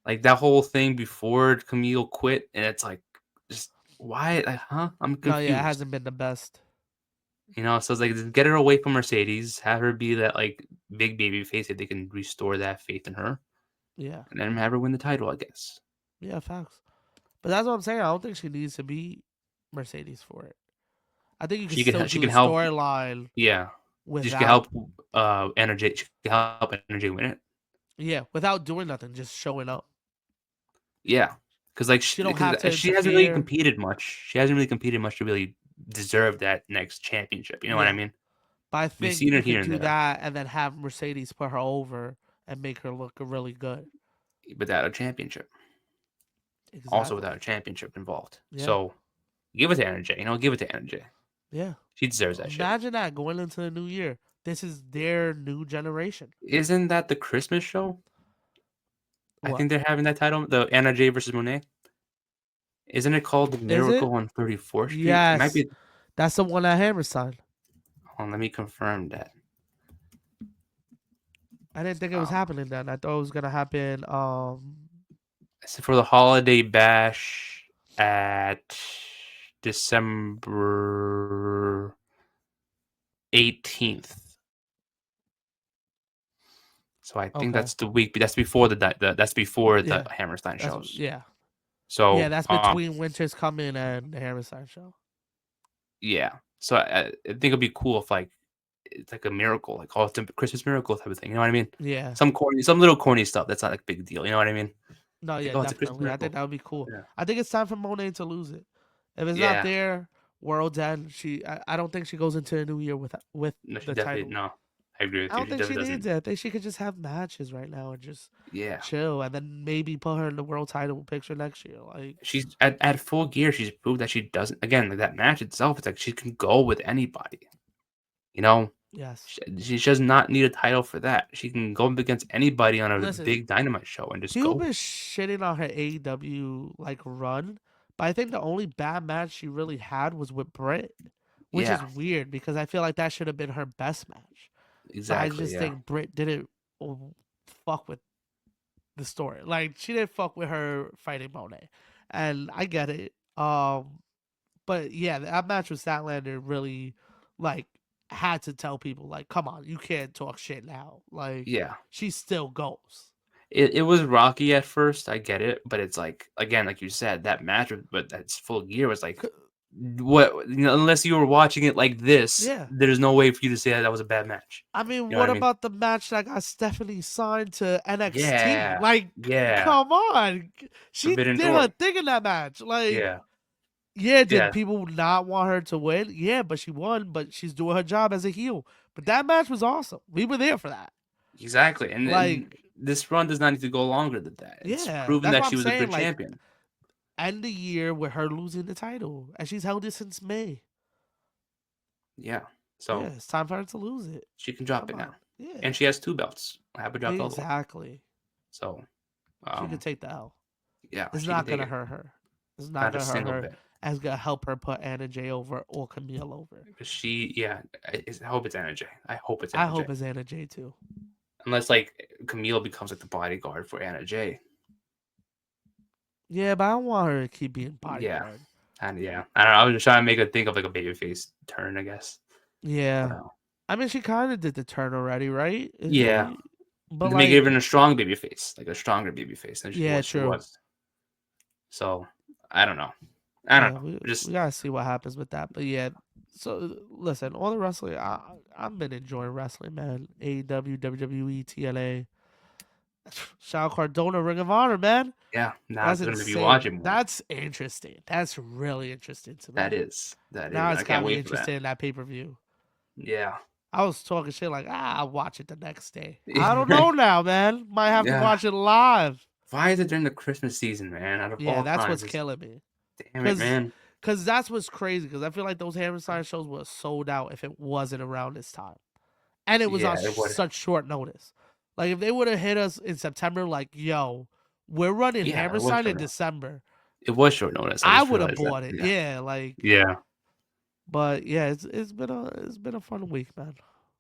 like that whole thing before Camille quit, and it's like just why? Like, huh? I'm No, yeah, it confused. hasn't been the best. So it's like just get her away from Mercedes, have her be that like big baby face if they can restore that faith in her, Yeah. and then have her win the title. I guess Yeah, facts. But that's what I'm saying. I don't think she needs to be Mercedes for it. I think you can still she do can the help. storyline Yeah, she can without, help. Energy. She can help energy win it. yeah, without doing nothing, just showing up. Yeah, She don't because have to she hasn't really interfere. competed much. She hasn't really competed much to really deserve that next championship. You know what I Yeah. mean? But I We've think seen you it here could and do there, that and then have Mercedes put her over and make her look really good. without a championship. Also Exactly. without a championship involved. Yeah. So give it to energy. Give it to energy. Yeah. She deserves that shit. Imagine that going into the new year. This is their new generation. Isn't that the Christmas show? I What? think they're having that title, the Anna Jay versus Monet. Isn't it called the Is it? Miracle on 34th Street? It might Yes. be. That's the one that Hammer signed. Hold on, let me confirm that. I didn't think it was Um, happening then. I thought it was gonna happen it's for the holiday bash at December 18th. So I think okay. that's the week. That's before that's before the Yeah. Hammerstein That's shows. yeah. Yeah, So that's between Winter's Coming and the Hammerstein show. yeah. So I think it'd be cool if like it's like a miracle, like oh, it's a Christmas miracle type of thing. You know what I mean? Yeah. Some little corny stuff that's not like a big deal. You know what I mean? No, Like yeah, oh, it's a Christmas definitely. I think miracle. that would be cool. Yeah. I think it's time for Monet to lose it. If it's not Yeah. there, World's End. I don't think she goes into a new year with No, she the definitely title. no. I agree I with you. don't She think she definitely needs doesn't. it. I think she could just have matches right now and just Yeah. chill, and then maybe put her in the world title picture next year. Like, She's at full gear. She's proved that she doesn't. Again, like that match itself, it's like she can go with anybody. You know, yes. she does not need a title for that. She can go up against anybody on a Listen, big Dynamite show and just people go. been shitting on her AEW like run, but I think the only bad match she really had was with Britt, which is Yeah, weird because I feel like that should have been her best match. But I exactly. just Yeah, think Britt didn't fuck with the story. Like she didn't fuck with her fighting Monet, and I get it. But yeah, that match with Statlander really like had to tell people like, come on, you can't talk shit now. Like yeah. she still goes. It was rocky at first. I get it, but it's like again, like you said, that match with that's full gear was like what unless you were watching it like this, Yeah. there's no way for you to say that was a bad match. I mean, You know what what I mean? about the match that got Stephanie signed to NXT? Yeah, Like, yeah. come on. She Forbidden did her Door. thing in that match. Like, Yeah, yeah, did yeah. people not want her to win? Yeah, but she won, but she's doing her job as a heel. But that match was awesome. We were there for that. Exactly, and Like, this run does not need to go longer than that. It's yeah, proven that's that what she I'm was a saying. good Like, champion. end the year with her losing the title. And she's held it since May. Yeah. Yeah, So it's time for her to lose it. she can drop Come it now. on. Yeah. And she has 2 belts. I haven't dropped the other one. Exactly. So, She could take the L. yeah, It's she can not take gonna it. hurt her. It's not Not a gonna hurt single her. bit. It's gonna help her put Anna Jay over or Camille over. She, yeah, I hope it's Anna Jay. I hope it's I Anna Jay. hope it's Anna Jay too. Unless like Camille becomes like the bodyguard for Anna Jay. Yeah, but I don't want her to keep being Yeah, bodyguard. and yeah, I don't know. I was just trying to make her think of like a babyface turn, I guess. But Yeah. I mean, she kind of did the turn already, right? yeah, But to make it like, even a strong babyface, like a stronger babyface than yeah, what she true. was. So I don't know. I don't Yeah, know. we Just gotta see what happens with that. But yeah, so listen, all the wrestling, I've been enjoying wrestling, man. AEW, WWE, TNA, Shao Cardona, Ring of Honor, man. yeah, now That's it's gonna be insane. watching more. That's interesting. That's really interesting to me. That is. That Now is. it's I got can't me wait for that. interested in that pay per view. Yeah. I was talking shit like, I'll watch it the next day. I don't know now, man. Might have to Yeah. watch it live. Why is it during the Christmas season, man? Out of Yeah, all that's what's times, killing me. damn it, Cause, man. Cause that's what's crazy. Cause I feel like those Hammerstein shows were sold out if it wasn't around this time, and it was on Yeah, it would. such short notice. Like if they would have hit us in September, like yo, we're running Yeah, it was Hammerstein in short notice. December. It was short notice. I I just would have realized that. bought it. Yeah. Yeah, like. Yeah. But yeah, it's been a fun week, man.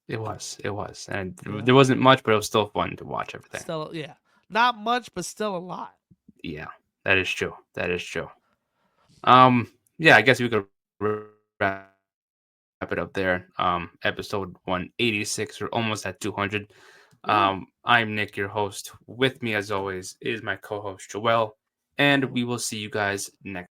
It was. It was. And Yeah. there wasn't much, but it was still fun to watch everything. Still, yeah, not much, but still a lot. Yeah, that is true. That is true. Yeah, I guess we could wrap it up there. Episode 186. We're almost at 200. I'm Nick, your host. With me, as always, is my co-host Joel, and we will see you guys next.